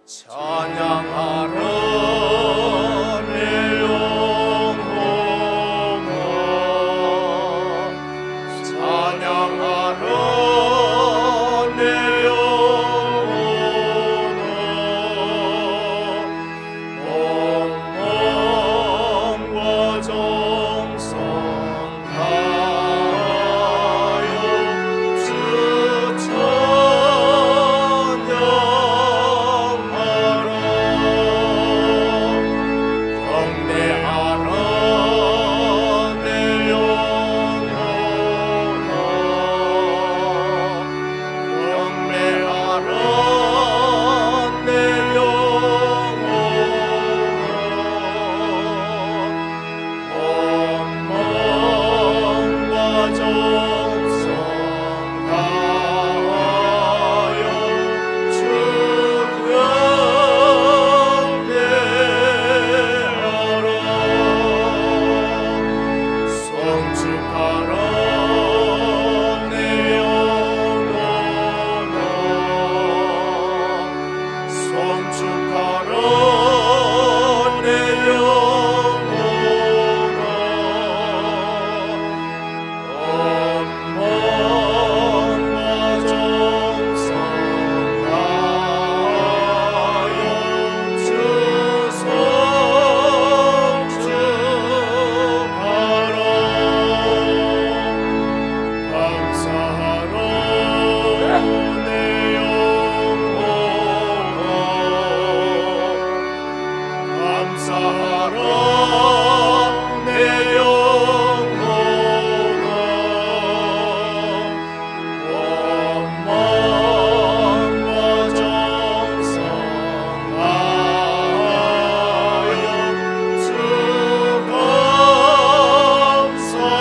찬양하라 내 영혼아, 찬양하라 내 영혼아. 영광과 정성 다하여 주 찬양하라. 경배하라 내 영혼아, 경배하라 내 영혼아. 원망과 정성 다하여 주 경배하라. 성축하라 내 영혼아, 성축하라 내 영혼아. 원망과 정성 다하여 주 성축하라. 감사하라 내 영혼아, 감사하라 내 영혼아. 원망과 정성 다하여 주 감사하라.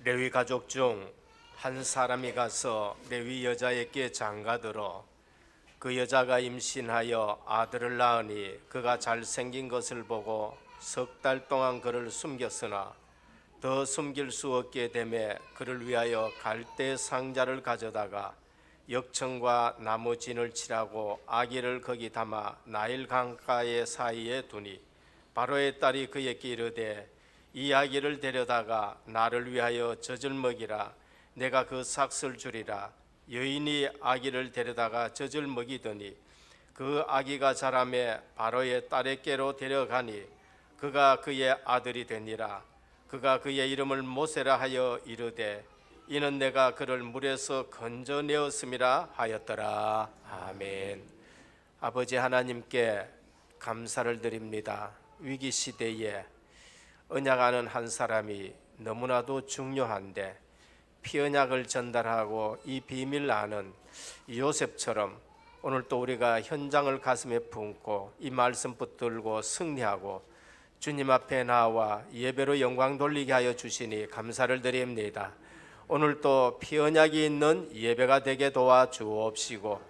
레위 가족 중 한 사람이 가서 레위 여자에게 장가들어 그 여자가 임신하여 아들을 낳으니 그가 잘생긴 것을 보고 석 달 동안 그를 숨겼으나 더 숨길 수 없게 되매 그를 위하여 갈대 상자를 가져다가 역청과 나무 진을 칠하고 아기를 거기 담아 나일 강가의 사이에 두니 바로의 딸이 그에게 이르되 이 아기를 데려다가 나를 위하여 젖을 먹이라. 내가 그 삭슬 주리라. 여인이 아기를 데려다가 젖을 먹이더니 그 아기가 자라매 바로의 딸에게로 데려가니 그가 그의 아들이 되니라. 그가 그의 이름을 모세라 하여 이르되 이는 내가 그를 물에서 건져내었음이라 하였더라. 아멘. 아버지 하나님께 감사를 드립니다. 위기 시대에 언약하는 한 사람이 너무나도 중요한데 피언약을 전달하고 이 비밀을 아는 요셉처럼 오늘 또 우리가 현장을 가슴에 품고 이 말씀 붙들고 승리하고 주님 앞에 나와 예배로 영광 돌리게 하여 주시니 감사를 드립니다. 오늘 또 피언약이 있는 예배가 되게 도와주옵시고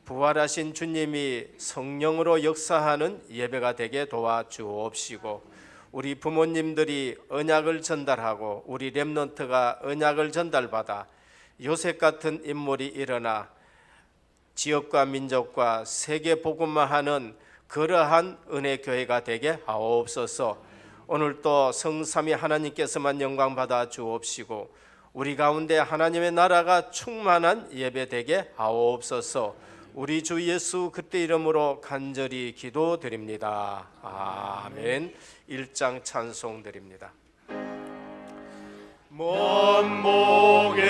부활하신 주님이 성령으로 역사하는 예배가 되게 도와주옵시고 우리 부모님들이 언약을 전달하고 우리 렘넌트가 언약을 전달받아 요셉 같은 인물이 일어나 지역과 민족과 세계 복음화하는 그러한 은혜 교회가 되게 하옵소서. 오늘 또 성삼위 하나님께서만 영광 받아 주옵시고 우리 가운데 하나님의 나라가 충만한 예배 되게 하옵소서. 우리 주 예수 그리스도의 이름으로 간절히 기도드립니다. 아멘. 1장 찬송 드립니다. 만복의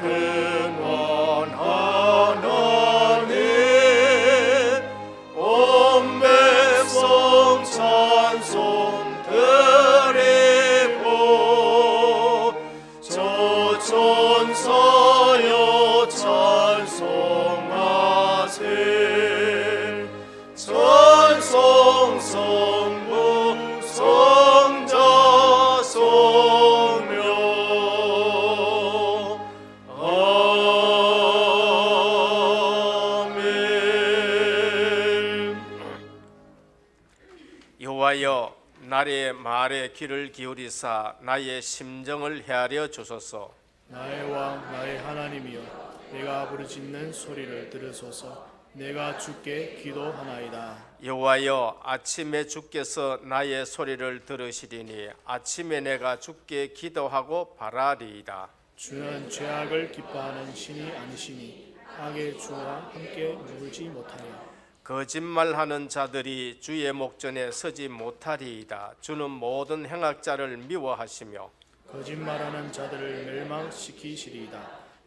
근원 하나님 여호와여 나의 말에 귀를 기울이사 나의 심정을 헤아려 주소서. 나의 왕 나의 하나님이여 내가 부르짖는 소리를 들으소서. 내가 주께 기도하나이다. 여호와여 아침에 주께서 나의 소리를 들으시리니 아침에 내가 주께 기도하고 바라리이다. 주는 죄악을 기뻐하는 신이 아니시니 악의 주와 함께 누울지 못하리라. 거짓말하는 자들이 주의 목전에 서지 못하리이다. 주는 모든 행악자를 미워하시며 거짓말하는 자들을 멸망시키시리이다.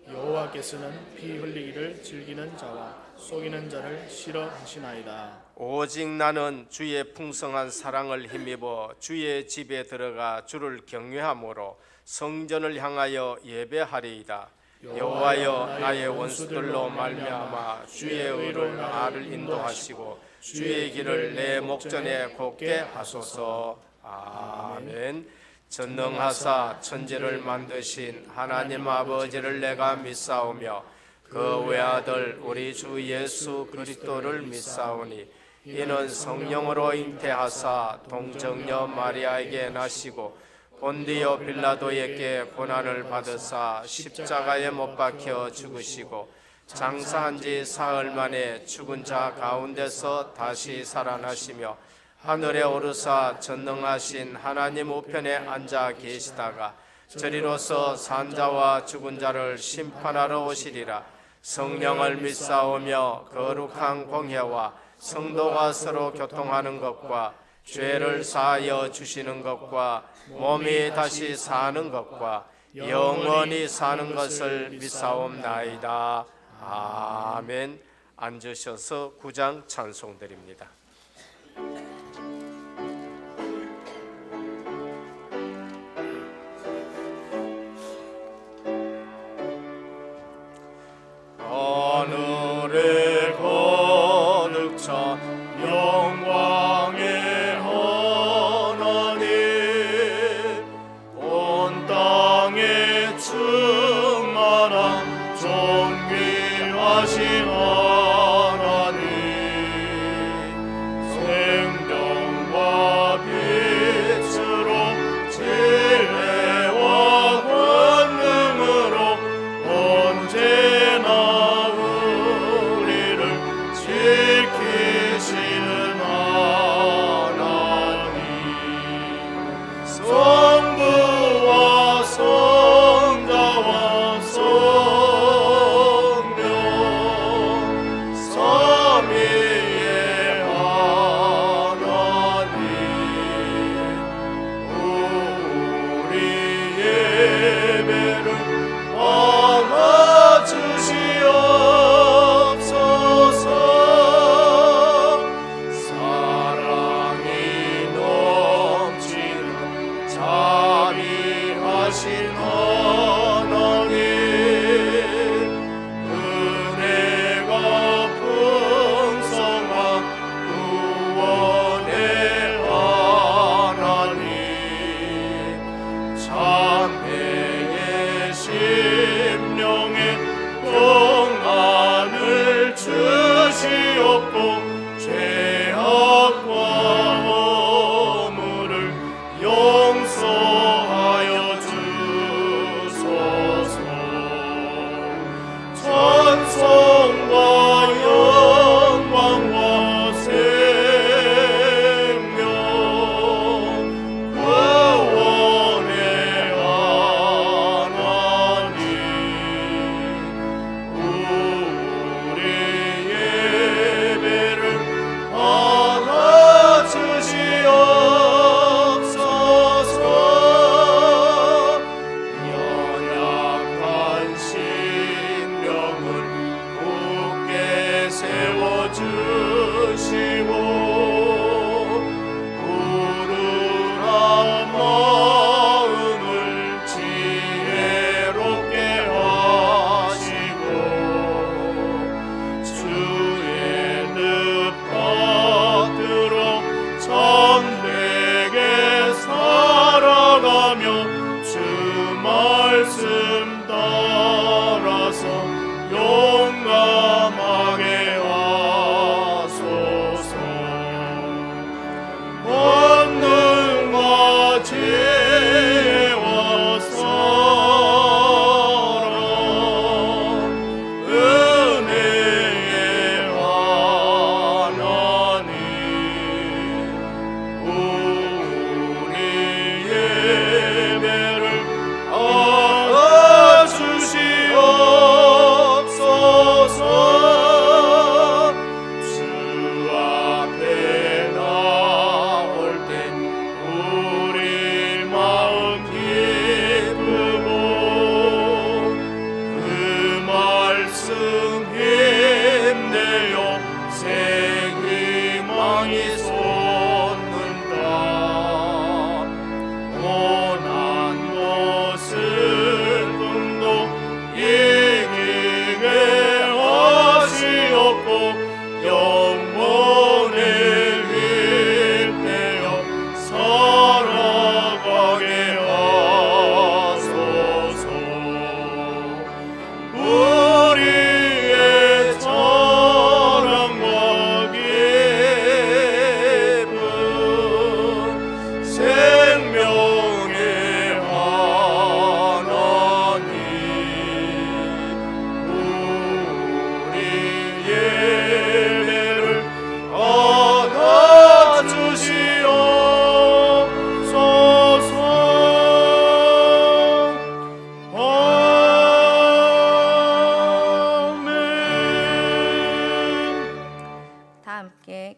여호와께서는 피 흘리기를 즐기는 자와 속이는 자를 싫어하시나이다. 오직 나는 주의 풍성한 사랑을 힘입어 주의 집에 들어가 주를 경외함으로 성전을 향하여 예배하리이다. 여호와여 나의 원수들로 말미암아 주의 의로 나를 인도하시고 주의 길을 내 목전에 곱게 하소서. 아멘. 전능하사 천지를 만드신 하나님 아버지를 내가 믿사오며 그 외아들 우리 주 예수 그리스도를 믿사오니 이는 성령으로 잉태하사 동정녀 마리아에게 나시고 본디오 빌라도에게 고난을 받으사 십자가에 못 박혀 죽으시고 장사한 지 사흘 만에 죽은 자 가운데서 다시 살아나시며 하늘에 오르사 전능하신 하나님 우편에 앉아 계시다가 저리로서 산자와 죽은 자를 심판하러 오시리라. 성령을 믿사오며 거룩한 공회와 성도가 서로 교통하는 것과 죄를 사하여 주시는 것과 몸이 다시 사는 것과 영원히 사는 것을 믿사옵나이다. 아멘. 앉으셔서 9장 찬송드립니다. 하늘에 거듭 차 영광의 하나님 온 땅에 충만한 존귀하신 하나님 생명과 빛으로 지혜와 권능으로 언제나 우리를 지키시는 하나님 성부와 성자와 성령 삼위의 하나님 우리 예배를 받아주시옵소서. 사랑이 넘치는 자비하신 하나님 은혜가 풍성한 구원의 하나님 참회의 심령에 평안을 주시옵고 죄악과 허물을 용서하여 주소서. 찬송과 영광과 생명 구원의 하나님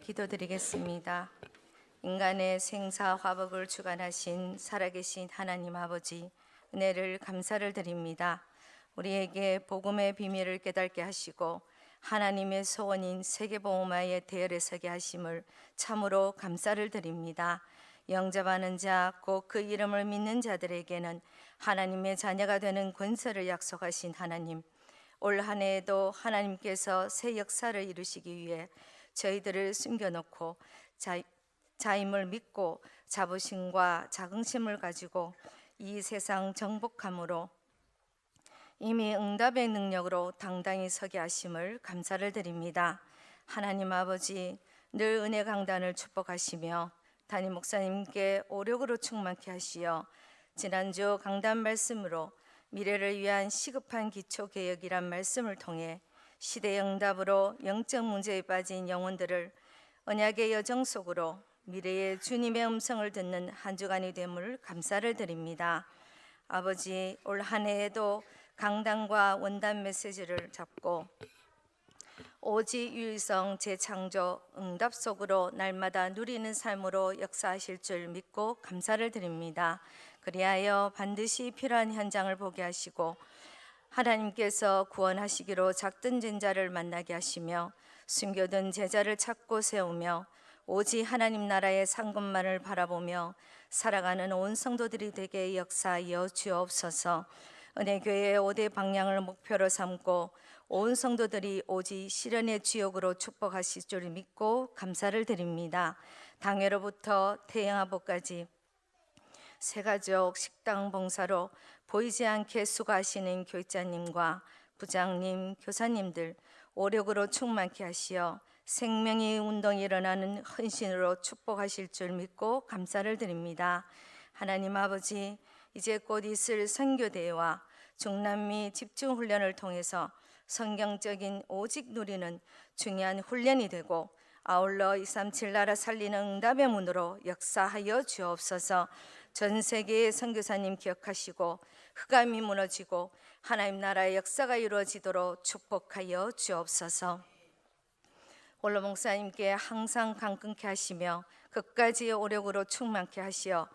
기도드리겠습니다. 인간의 생사 화복을 주관하신 살아계신 하나님 아버지, 은혜를 감사를 드립니다. 우리에게 복음의 비밀을 깨닫게 하시고 하나님의 소원인 세계보험화의 대열에 서게 하심을 참으로 감사를 드립니다. 영접하는 자, 곧 그 이름을 믿는 자들에게는 하나님의 자녀가 되는 권세를 약속하신 하나님, 올 한 해에도 하나님께서 새 역사를 이루시기 위해 저희들을 숨겨놓고 자임을 믿고 자부심과 자긍심을 가지고 이 세상 정복함으로 이미 응답의 능력으로 당당히 서게 하심을 감사를 드립니다. 하나님 아버지, 늘 은혜 강단을 축복하시며 담임 목사님께 오력으로 충만케 하시어 지난주 강단 말씀으로 미래를 위한 시급한 기초개혁이란 말씀을 통해 시대의 응답으로 영적 문제에 빠진 영혼들을 언약의 여정 속으로 미래의 주님의 음성을 듣는 한 주간이 됨을 감사를 드립니다. 아버지, 올 한 해에도 강단과 원단 메시지를 잡고 오직 유일성 재창조 응답 속으로 날마다 누리는 삶으로 역사하실 줄 믿고 감사를 드립니다. 그리하여 반드시 필요한 현장을 보게 하시고 하나님께서 구원하시기로 작든 젠자를 만나게 하시며 숨겨둔 제자를 찾고 세우며 오직 하나님 나라의 상급만을 바라보며 살아가는 온 성도들이 되게 역사하여 주옵소서. 은혜교회의 5대 방향을 목표로 삼고 온 성도들이 오직 실현의 주역으로 축복하실 줄 믿고 감사를 드립니다. 당회로부터 태영아보까지 새가족 식당 봉사로 보이지 않게 수고하시는 교육자님과 부장님, 교사님들 오력으로 충만케 하시어 생명의 운동이 일어나는 헌신으로 축복하실 줄 믿고 감사를 드립니다. 하나님 아버지, 이제 곧 있을 선교대회와 중남미 집중훈련을 통해서 성경적인 오직 누리는 중요한 훈련이 되고 아울러 237 나라 살리는 응답의 문으로 역사하여 주옵소서. 전 세계의 선교사님 기억하시고 흑암이 무너지고 하나님 나라의 역사가 이루어지도록 축복하여 주옵소서. 홀로 목사님께 항상 강건케 하시며 끝까지 오력으로 충만케 하시어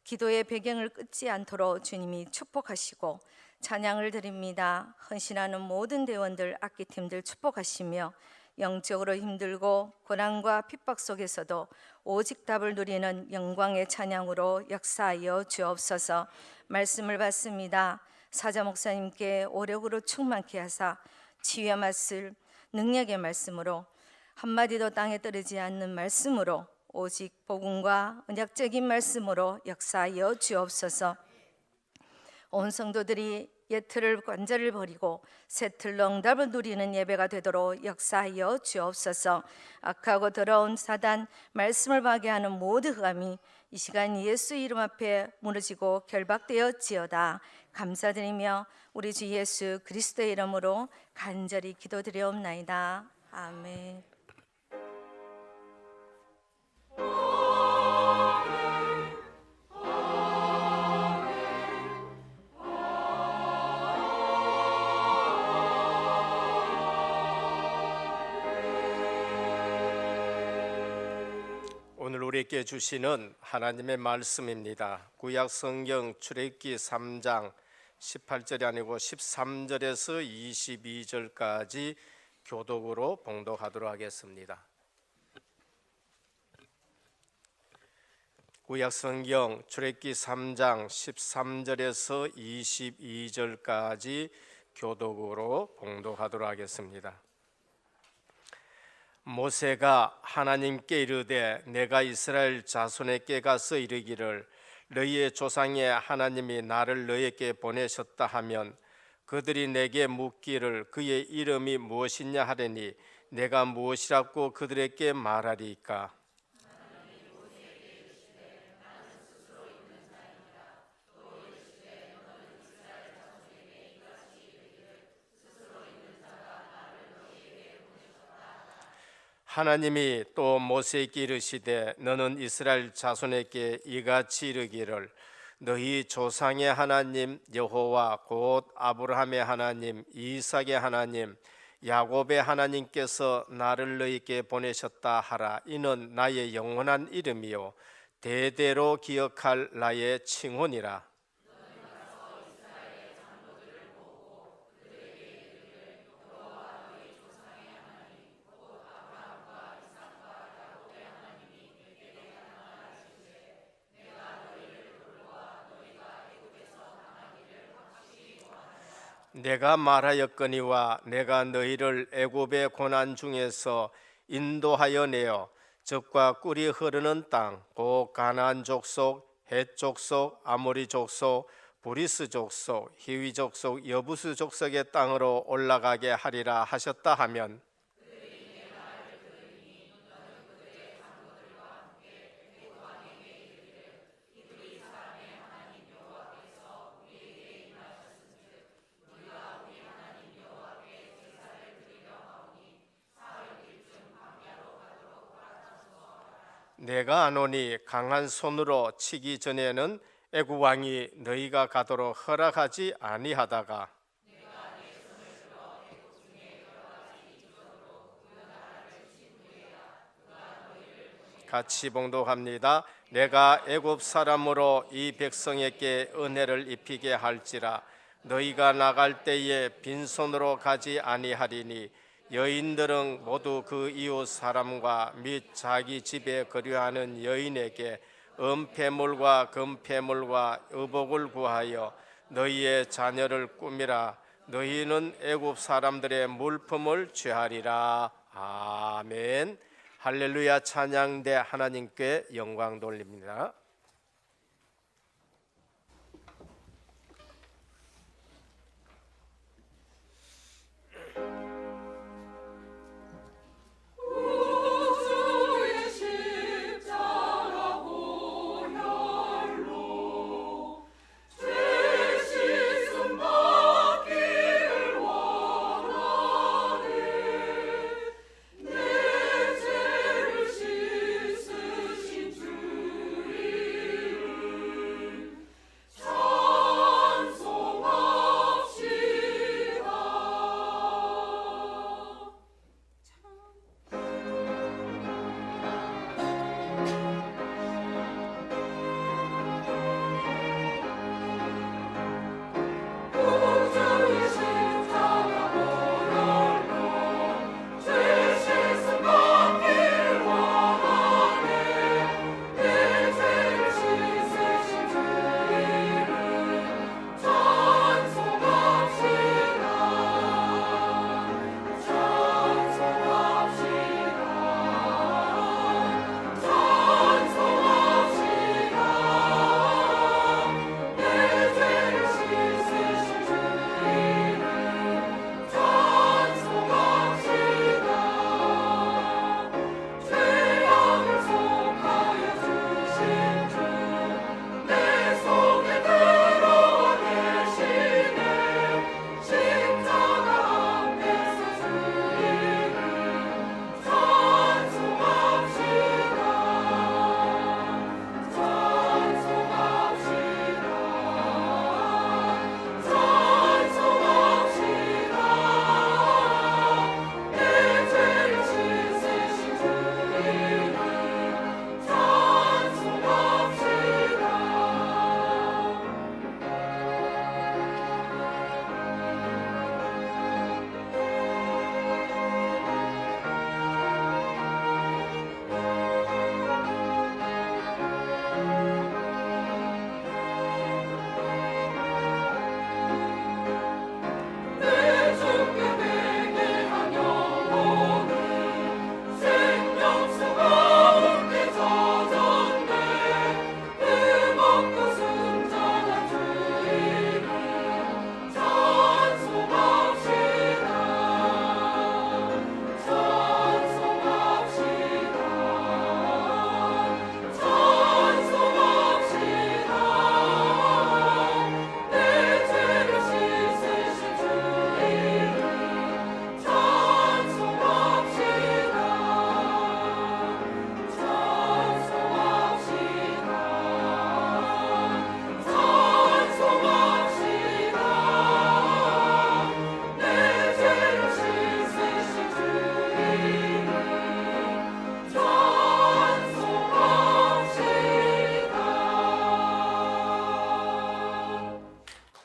기도의 배경을 끊지 않도록 주님이 축복하시고 찬양을 드립니다. 헌신하는 모든 대원들, 악기팀들 축복하시며 영적으로 힘들고 고난과 핍박 속에서도 오직 답을 누리는 영광의 찬양으로 역사하여 주옵소서. 말씀을 받습니다. 사자 목사님께 오력으로 충만케 하사 치유의 말씀, 능력의 말씀으로 한마디도 땅에 떨어지지 않는 말씀으로 오직 복음과 언약적인 말씀으로 역사하여 주옵소서. 온 성도들이 옛 틀을 관절을 버리고 새 틀로 응답을 누리는 예배가 되도록 역사하여 주옵소서. 악하고 더러운 사단, 말씀을 파괴하는 모든 흑암이 이 시간 예수 이름 앞에 무너지고 결박되었지어다. 감사드리며 우리 주 예수 그리스도의 이름으로 간절히 기도드리옵나이다. 아멘. 오늘 우리에게 주시는 하나님의 말씀입니다. 구약 성경 출애굽기 3장 18절이 아니고 13절에서 22절까지 교독으로 봉독하도록 하겠습니다. 구약 성경 출애굽기 3장 13절에서 22절까지 교독으로 봉독하도록 하겠습니다. 모세가 하나님께 이르되 내가 이스라엘 자손에게 가서 이르기를 너희의 조상의 하나님이 나를 너희에게 보내셨다 하면 그들이 내게 묻기를 그의 이름이 무엇이냐 하려니 내가 무엇이라고 그들에게 말하리이까. 하나님이 또 모세에게 이르시되 너는 이스라엘 자손에게 이같이 이르기를 너희 조상의 하나님 여호와 곧 아브라함의 하나님 이삭의 하나님 야곱의 하나님께서 나를 너희에게 보내셨다 하라. 이는 나의 영원한 이름이요 대대로 기억할 나의 칭혼이라. 내가 말하였거니와 내가 너희를 애굽의 고난 중에서 인도하여 내어 젖과 꿀이 흐르는 땅 곧 가나안 족속, 헷 족속, 아모리 족속, 브리스 족속, 히위 족속, 여부스 족속의 땅으로 올라가게 하리라 하셨다 하면 내가 아노니 강한 손으로 치기 전에는 애굽 왕이 너희가 가도록 허락하지 아니하다가 같이 봉독합니다. 내가 애굽 사람으로 이 백성에게 은혜를 입히게 할지라. 너희가 나갈 때에 빈손으로 가지 아니하리니 여인들은 모두 그 이웃 사람과 및 자기 집에 거류하는 여인에게 은폐물과 금폐물과 의복을 구하여 너희의 자녀를 꾸미라. 너희는 애굽 사람들의 물품을 취하리라. 아멘. 할렐루야. 찬양대 하나님께 영광 돌립니다.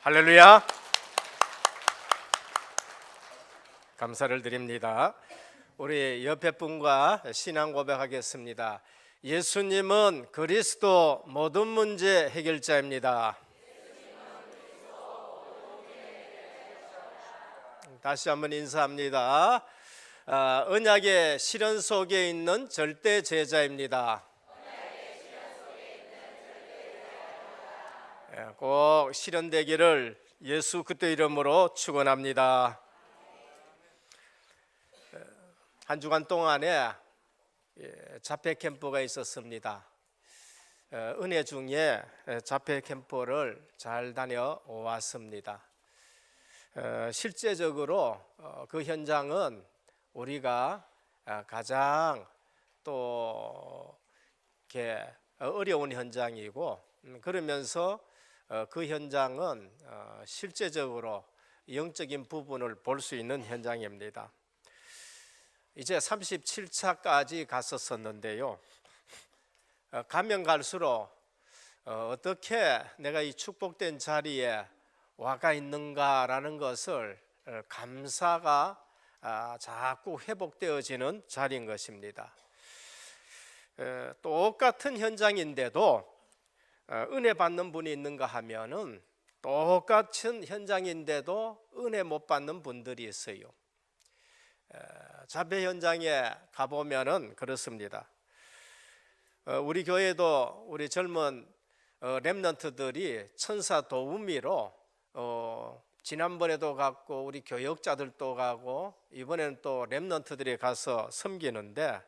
할렐루야. 감사를 드립니다. 우리 옆에 분과 신앙 고백하겠습니다. 예수님은 그리스도 모든 문제 해결자입니다. 다시 한번 인사합니다. 언약의 실현 속에 있는 절대 제자입니다. 꼭 실현되기를 예수 그리스도 이름으로 축원합니다. 한 주간 동안에 자폐 캠프가 있었습니다. 은혜 중에 자폐 캠프를 잘 다녀왔습니다. 실제적으로 그 현장은 우리가 가장 또 이렇게 어려운 현장이고, 그러면서 그 현장은 실제적으로 영적인 부분을 볼 수 있는 현장입니다. 이제 37차까지 갔었었는데요. 가면 갈수록 어떻게 내가 이 축복된 자리에 와가 있는가라는 것을 감사가 자꾸 회복되어지는 자리인 것입니다. 똑같은 현장인데도 은혜 받는 분이 있는가 하면은 똑같은 현장인데도 은혜 못 받는 분들이 있어요. 자폐 현장에 가보면은 그렇습니다. 우리 교회도 우리 젊은 렘넌트들이 천사 도우미로 지난번에도 갔고 우리 교역자들도 가고 이번에는 또 렘넌트들이 가서 섬기는데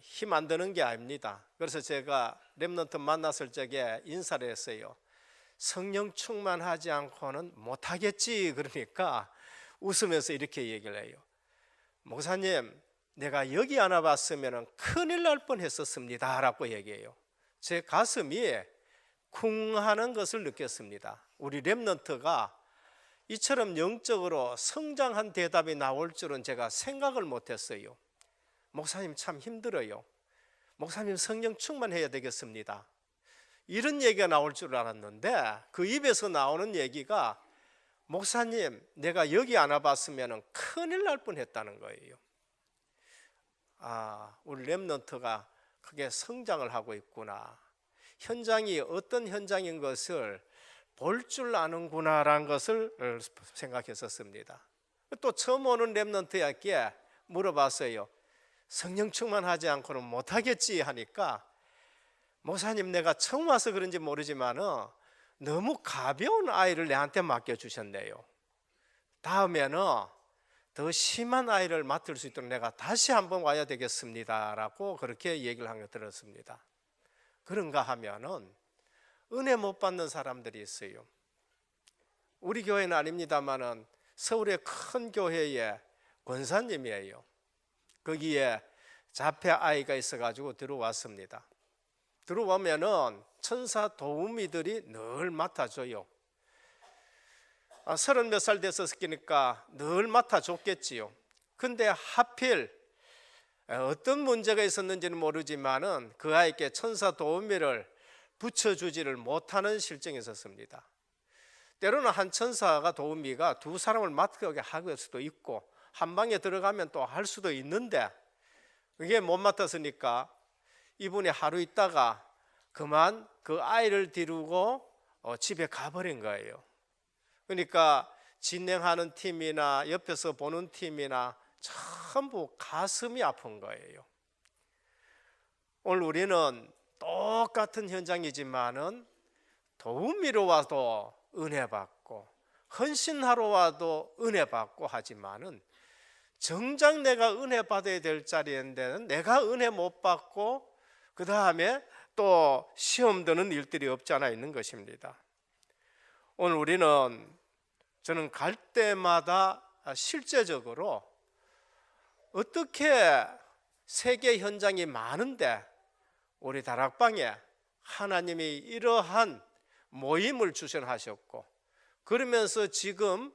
힘 안 드는 게 아닙니다. 그래서 제가 렘넌트 만났을 적에 인사를 했어요. 성령 충만하지 않고는 못하겠지. 그러니까 웃으면서 이렇게 얘기를 해요. 목사님, 내가 여기 안 와봤으면 큰일 날 뻔했었습니다 라고 얘기해요. 제 가슴이 쿵 하는 것을 느꼈습니다. 우리 렘넌트가 이처럼 영적으로 성장한 대답이 나올 줄은 제가 생각을 못했어요. 목사님 참 힘들어요. 목사님 성령 충만해야 되겠습니다. 이런 얘기가 나올 줄 알았는데 그 입에서 나오는 얘기가 목사님 내가 여기 안 와봤으면 큰일 날 뻔했다는 거예요. 우리 렘넌트가 크게 성장을 하고 있구나. 현장이 어떤 현장인 것을 볼 줄 아는구나라는 것을 생각했었습니다. 또 처음 오는 렘넌트에게 물어봤어요. 성령 충만하지 않고는 못하겠지 하니까 목사님 내가 처음 와서 그런지 모르지만 너무 가벼운 아이를 내한테 맡겨주셨네요. 다음에는 더 심한 아이를 맡을 수 있도록 내가 다시 한번 와야 되겠습니다 라고 그렇게 얘기를 한 거 들었습니다. 그런가 하면은 은혜 못 받는 사람들이 있어요. 우리 교회는 아닙니다만은 서울의 큰 교회의 권사님이에요. 거기에 자폐 아이가 있어가지고 들어왔습니다. 들어오면은 천사 도우미들이 늘 맡아줘요. 30몇 살 됐었으니까 늘 맡아줬겠지요. 근데 하필 어떤 문제가 있었는지는 모르지만은 그 아이께 천사 도우미를 붙여주지를 못하는 실정이 있었습니다. 때로는 한 천사가 도우미가 두 사람을 맡게 할 수도 있고 한 방에 들어가면 또 할 수도 있는데 그게 못 맡았으니까 이분이 하루 있다가 그만 그 아이를 데리고 집에 가버린 거예요. 그러니까 진행하는 팀이나 옆에서 보는 팀이나 전부 가슴이 아픈 거예요. 오늘 우리는 똑같은 현장이지만은 도우미로 와도 은혜 받고 헌신하러 와도 은혜 받고 하지만은 정작 내가 은혜 받아야 될 자리인데는 내가 은혜 못 받고 그 다음에 또 시험 드는 일들이 없지 않아 있는 것입니다. 오늘 우리는 저는 갈 때마다 실제적으로 어떻게 세계 현장이 많은데 우리 다락방에 하나님이 이러한 모임을 주선하셨고 그러면서 지금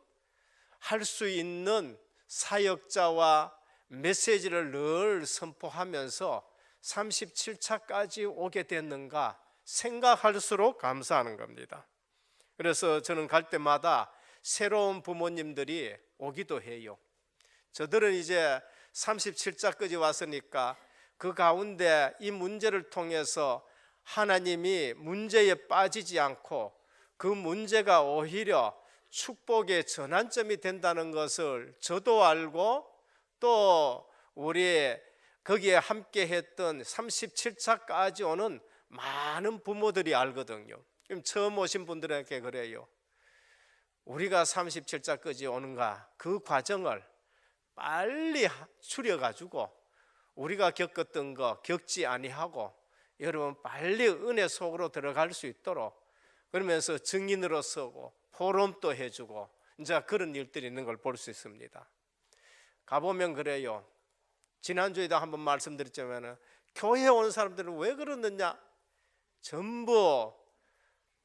할 수 있는 사역자와 메시지를 늘 선포하면서 37차까지 오게 됐는가 생각할수록 감사하는 겁니다. 그래서 저는 갈 때마다 새로운 부모님들이 오기도 해요. 저들은 이제 37자까지 왔으니까 그 가운데 이 문제를 통해서 하나님이 문제에 빠지지 않고 그 문제가 오히려 축복의 전환점이 된다는 것을 저도 알고 또 우리 거기에 함께 했던 37차까지 오는 많은 부모들이 알거든요. 그럼 처음 오신 분들에게 그래요. 우리가 37차까지 오는가 그 과정을 빨리 추려가지고 우리가 겪었던 거 겪지 아니하고 여러분 빨리 은혜 속으로 들어갈 수 있도록 그러면서 증인으로 서고 포럼도 해주고 이제 그런 일들이 있는 걸 볼 수 있습니다. 가보면 그래요. 지난주에도 한번 말씀드렸지만 교회에 온 사람들은 왜 그러느냐, 전부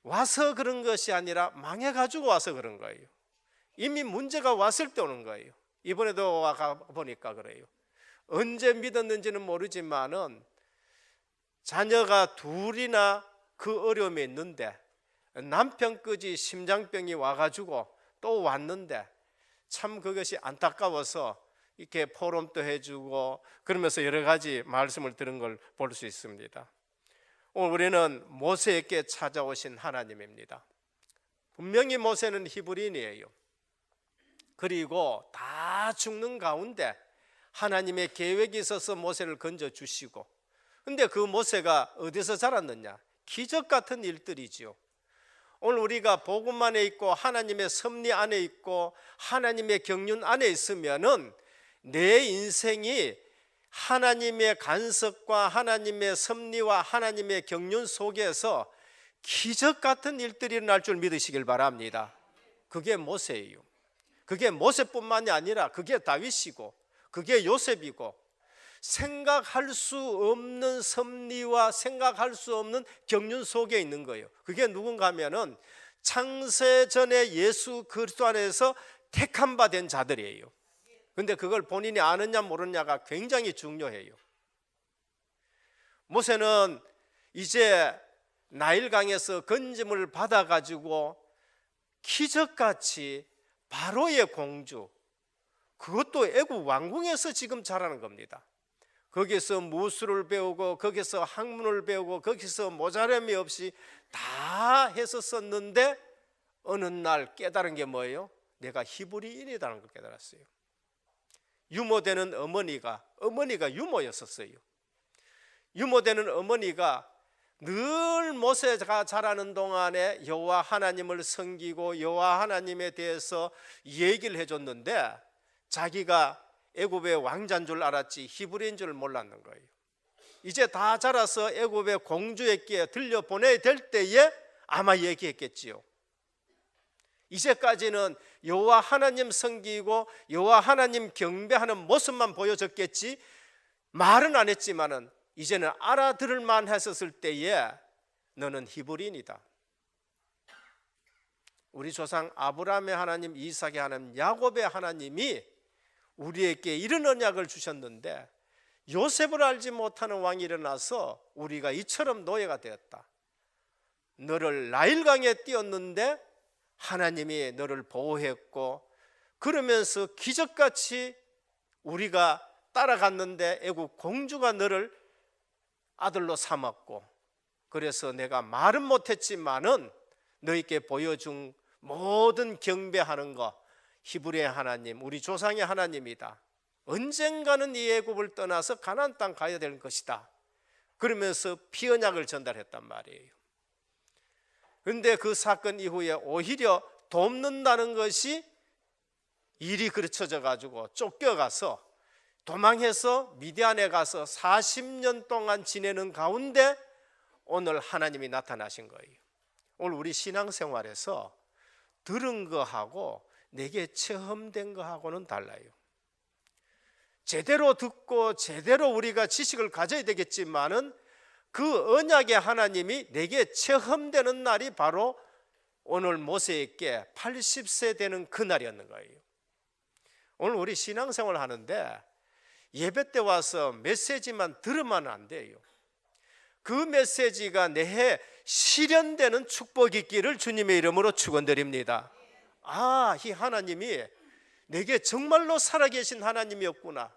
와서 그런 것이 아니라 망해가지고 와서 그런 거예요. 이미 문제가 왔을 때 오는 거예요. 이번에도 와 보니까 그래요. 언제 믿었는지는 모르지만은 자녀가 둘이나 그 어려움이 있는데 남편까지 심장병이 와가지고 또 왔는데 참 그것이 안타까워서 이렇게 포럼도 해주고 그러면서 여러 가지 말씀을 들은 걸 볼 수 있습니다. 오늘 우리는 모세에게 찾아오신 하나님입니다. 분명히 모세는 히브리인이에요. 그리고 다 죽는 가운데 하나님의 계획이 있어서 모세를 건져주시고, 근데 그 모세가 어디서 자랐느냐? 기적 같은 일들이지요. 오늘 우리가 복음 안에 있고 하나님의 섭리 안에 있고 하나님의 경륜 안에 있으면은 내 인생이 하나님의 간섭과 하나님의 섭리와 하나님의 경륜 속에서 기적 같은 일들이 일어날 줄 믿으시길 바랍니다. 그게 모세예요. 그게 모세뿐만이 아니라 그게 다윗이고 그게 요셉이고, 생각할 수 없는 섭리와 생각할 수 없는 경륜 속에 있는 거예요. 그게 누군가 하면은 창세전에 예수 그리스도 안에서 택한 바 된 자들이에요. 근데 그걸 본인이 아느냐 모르느냐가 굉장히 중요해요. 모세는 이제 나일강에서 건짐을 받아가지고 기적같이 바로의 공주, 그것도 애굽 왕궁에서 지금 자라는 겁니다. 거기서 무술을 배우고 거기서 학문을 배우고 거기서 모자람이 없이 다 했었었는데 어느 날 깨달은 게 뭐예요? 내가 히브리인이라는 걸 깨달았어요. 유모되는 어머니가 유모였었어요. 유모되는 어머니가 늘 모세가 자라는 동안에 여호와 하나님을 섬기고 여호와 하나님에 대해서 얘기를 해줬는데 자기가 애굽의 왕자인 줄 알았지 히브리인 줄 몰랐는 거예요. 이제 다 자라서 애굽의 공주에게 들려보내야 될 때에 아마 얘기했겠지요. 이제까지는 여호와 하나님 섬기고 여호와 하나님 경배하는 모습만 보여줬겠지 말은 안 했지만은 이제는 알아들을 만했었을 때에 너는 히브리인이다. 우리 조상 아브라함의 하나님, 이삭의 하나님, 야곱의 하나님이 우리에게 이런 언약을 주셨는데 요셉을 알지 못하는 왕이 일어나서 우리가 이처럼 노예가 되었다. 너를 나일강에 띄었는데 하나님이 너를 보호했고, 그러면서 기적같이 우리가 따라갔는데 애국 공주가 너를 아들로 삼았고, 그래서 내가 말은 못했지만은 너에게 보여준 모든 경배하는 거 히브리의 하나님, 우리 조상의 하나님이다. 언젠가는 이 애굽을 떠나서 가나안 땅 가야 될 것이다. 그러면서 피언약을 전달했단 말이에요. 그런데 그 사건 이후에 오히려 돕는다는 것이 일이 그르쳐져 가지고 쫓겨가서 도망해서 미디안에 가서 40년 동안 지내는 가운데 오늘 하나님이 나타나신 거예요. 오늘 우리 신앙생활에서 들은 거하고 내게 체험된 거하고는 달라요. 제대로 듣고 제대로 우리가 지식을 가져야 되겠지만은 그 언약의 하나님이 내게 체험되는 날이 바로 오늘 모세에게 80세 되는 그날이었는 거예요. 오늘 우리 신앙생활 하는데 예배 때 와서 메시지만 들으면 안 돼요. 그 메시지가 내해 실현되는 축복이 있기를 주님의 이름으로 축원드립니다. 아, 이 하나님이 내게 정말로 살아계신 하나님이었구나.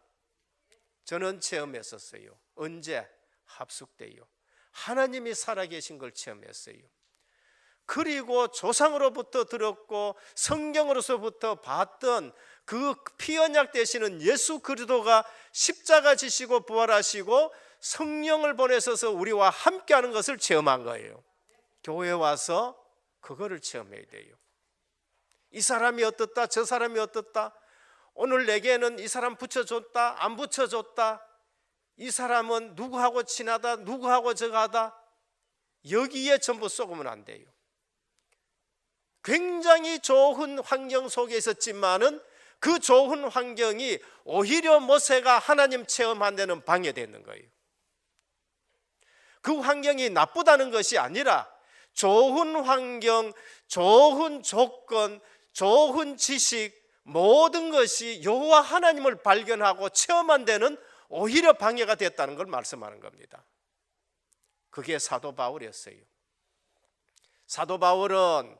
저는 체험했었어요. 언제? 합숙 때요. 하나님이 살아계신 걸 체험했어요. 그리고 조상으로부터 들었고 성경으로서부터 봤던 그 피언약 되시는 예수 그리스도가 십자가 지시고 부활하시고 성령을 보내셔서 우리와 함께하는 것을 체험한 거예요. 교회에 와서 그거를 체험해야 돼요. 이 사람이 어떻다, 저 사람이 어떻다, 오늘 내게는 이 사람 붙여줬다, 안 붙여줬다, 이 사람은 누구하고 친하다, 누구하고 저가다, 여기에 전부 쏘으면 안 돼요. 굉장히 좋은 환경 속에 있었지만은 그 좋은 환경이 오히려 모세가 하나님 체험한 데는 방해되는 거예요. 그 환경이 나쁘다는 것이 아니라 좋은 환경, 좋은 조건, 좋은 지식, 모든 것이 여호와 하나님을 발견하고 체험한 데는 오히려 방해가 됐다는 걸 말씀하는 겁니다. 그게 사도 바울이었어요. 사도 바울은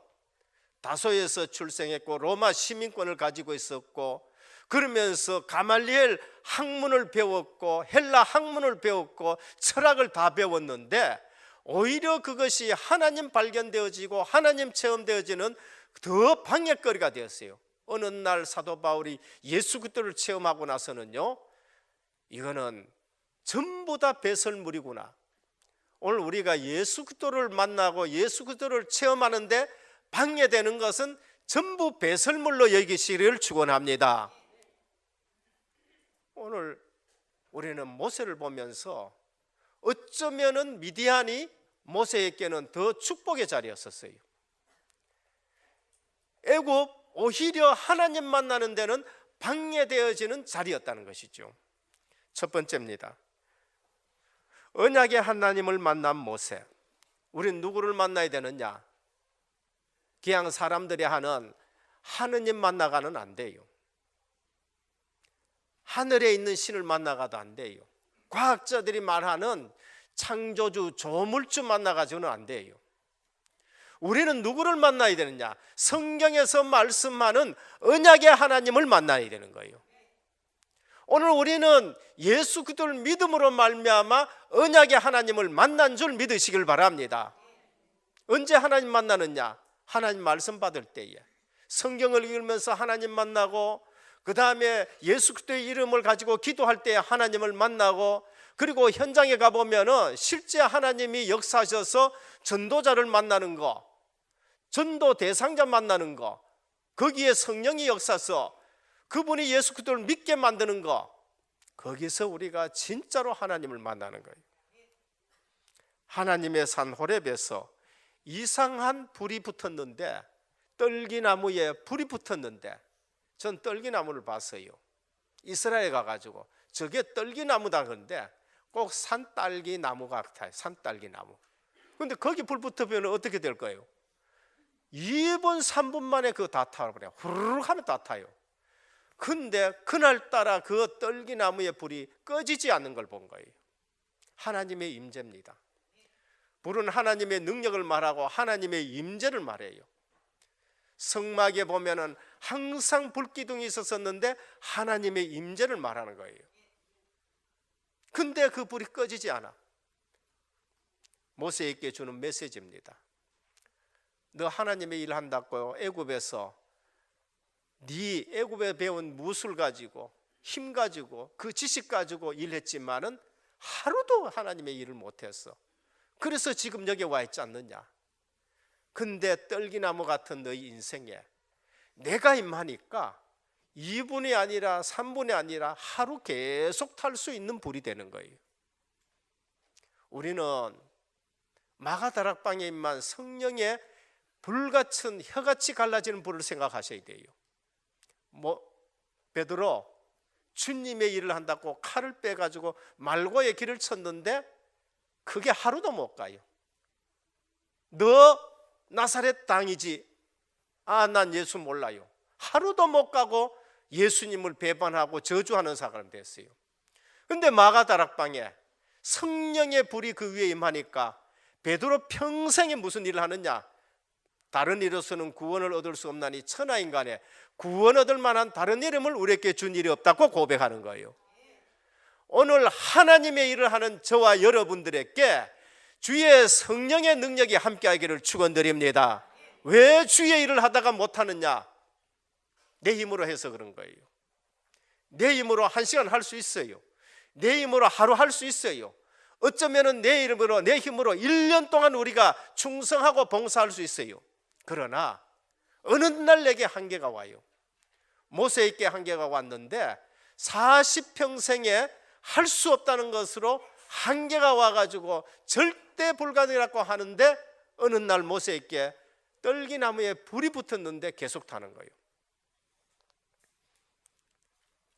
다소에서 출생했고 로마 시민권을 가지고 있었고, 그러면서 가말리엘 학문을 배웠고 헬라 학문을 배웠고 철학을 다 배웠는데 오히려 그것이 하나님 발견되어지고 하나님 체험되어지는 더 방해거리가 되었어요. 어느 날 사도 바울이 예수 그리스도를 체험하고 나서는요, 이거는 전부 다 배설물이구나. 오늘 우리가 예수 그리스도를 만나고 예수 그리스도를 체험하는데 방해되는 것은 전부 배설물로 여기시기를 축원합니다. 오늘 우리는 모세를 보면서 어쩌면은 미디안이 모세에게는 더 축복의 자리였었어요. 애굽 오히려 하나님 만나는 데는 방해되어지는 자리였다는 것이죠. 첫 번째입니다. 언약의 하나님을 만난 모세. 우린 누구를 만나야 되느냐? 그냥 사람들이 하는 하느님 만나가는 안 돼요. 하늘에 있는 신을 만나가도 안 돼요. 과학자들이 말하는 창조주 조물주 만나가지고는 안 돼요. 우리는 누구를 만나야 되느냐? 성경에서 말씀하는 언약의 하나님을 만나야 되는 거예요. 오늘 우리는 예수 그리스도를 믿음으로 말미암아 언약의 하나님을 만난 줄 믿으시길 바랍니다. 언제 하나님 만나느냐? 하나님 말씀 받을 때에, 성경을 읽으면서 하나님 만나고, 그 다음에 예수 그리스도의 이름을 가지고 기도할 때 하나님을 만나고, 그리고 현장에 가보면 실제 하나님이 역사하셔서 전도자를 만나는 거, 전도 대상자 만나는 거, 거기에 성령이 역사서 그분이 예수 그리스도를 믿게 만드는 거, 거기서 우리가 진짜로 하나님을 만나는 거예요. 하나님의 산 호렙에서 이상한 불이 붙었는데, 떨기나무에 불이 붙었는데, 전 떨기나무를 봤어요. 이스라엘에 가가지고 저게 떨기나무다 그런데 꼭 산딸기나무 같아요. 산딸기나무. 그런데 거기 불 붙으면 어떻게 될 거예요? 2분 3분 만에 그거 다 타버려요. 후루룩 하면 다 타요. 근데 그날따라 그 떨기나무의 불이 꺼지지 않는 걸 본 거예요. 하나님의 임재입니다. 불은 하나님의 능력을 말하고 하나님의 임재를 말해요. 성막에 보면은 항상 불기둥이 있었는데 하나님의 임재를 말하는 거예요. 근데 그 불이 꺼지지 않아. 모세에게 주는 메시지입니다. 너 하나님의 일을 한다고 애굽에서 네 애굽에 배운 무술 가지고 힘 가지고 그 지식 가지고 일했지만은 하루도 하나님의 일을 못했어. 그래서 지금 여기 와 있지 않느냐? 근데 떨기나무 같은 너희 인생에 내가 임하니까 2분이 아니라 3분이 아니라 하루 계속 탈 수 있는 불이 되는 거예요. 우리는 마가다락방에 임한 성령의 불같은 혀같이 갈라지는 불을 생각하셔야 돼요. 베드로 주님의 일을 한다고 칼을 빼가지고 말고의 길을 쳤는데 그게 하루도 못 가요. 너 나사렛 당이지? 아, 난 예수 몰라요. 하루도 못 가고 예수님을 배반하고 저주하는 사람 됐어요. 근데 마가다락방에 성령의 불이 그 위에 임하니까 베드로 평생에 무슨 일을 하느냐? 다른 이로서는 구원을 얻을 수 없나니 천하인간에 구원 얻을 만한 다른 이름을 우리에게 준 일이 없다고 고백하는 거예요. 오늘 하나님의 일을 하는 저와 여러분들에게 주의 성령의 능력이 함께하기를 축원드립니다. 왜 주의 일을 하다가 못하느냐? 내 힘으로 해서 그런 거예요. 내 힘으로 1시간 할 수 있어요. 내 힘으로 하루 할 수 있어요. 어쩌면 내 힘으로 1년 동안 우리가 충성하고 봉사할 수 있어요. 그러나 어느 날 내게 한계가 와요. 모세에게 한계가 왔는데 40평생에 할 수 없다는 것으로 한계가 와가지고 절대 불가능이라고 하는데 어느 날 모세에게 떨기나무에 불이 붙었는데 계속 타는 거예요.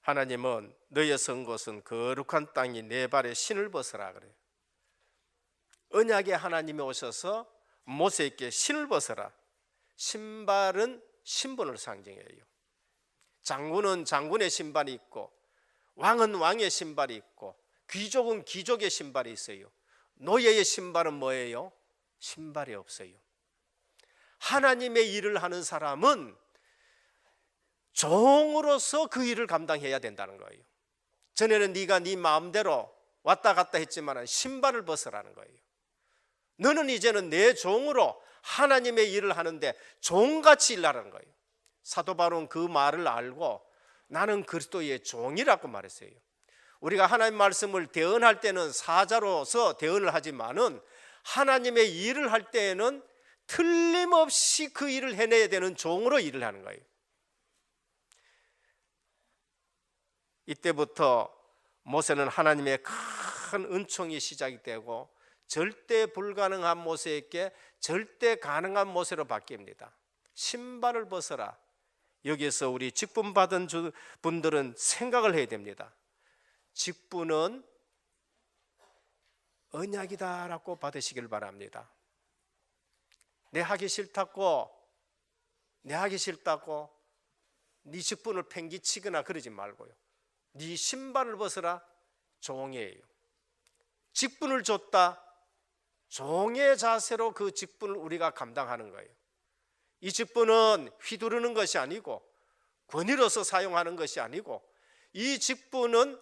하나님은 너의 선 곳은 거룩한 땅이 내 발에 신을 벗어라 그래요. 언약의 하나님이 오셔서 모세에게 신을 벗어라. 신발은 신분을 상징해요. 장군은 장군의 신발이 있고 왕은 왕의 신발이 있고 귀족은 귀족의 신발이 있어요. 노예의 신발은 뭐예요? 신발이 없어요. 하나님의 일을 하는 사람은 종으로서 그 일을 감당해야 된다는 거예요. 전에는 네가 네 마음대로 왔다 갔다 했지만 신발을 벗으라는 거예요. 너는 이제는 내 종으로 하나님의 일을 하는데 종같이 일하라는 거예요. 사도 바울은 그 말을 알고 나는 그리스도의 종이라고 말했어요. 우리가 하나님 말씀을 대언할 때는 사자로서 대언을 하지만은 하나님의 일을 할 때에는 틀림없이 그 일을 해내야 되는 종으로 일을 하는 거예요. 이때부터 모세는 하나님의 큰 은총이 시작이 되고 절대 불가능한 모세에게 절대 가능한 모세로 바뀝니다. 신발을 벗어라. 여기서 우리 직분 받은 분들은 생각을 해야 됩니다. 직분은 언약이다라고 받으시길 바랍니다. 내 하기 싫다고 네 직분을 팽개치거나 그러지 말고요. 네 신발을 벗어라. 종이에요. 직분을 줬다. 종의 자세로 그 직분을 우리가 감당하는 거예요. 이 직분은 휘두르는 것이 아니고 권위로서 사용하는 것이 아니고 이 직분은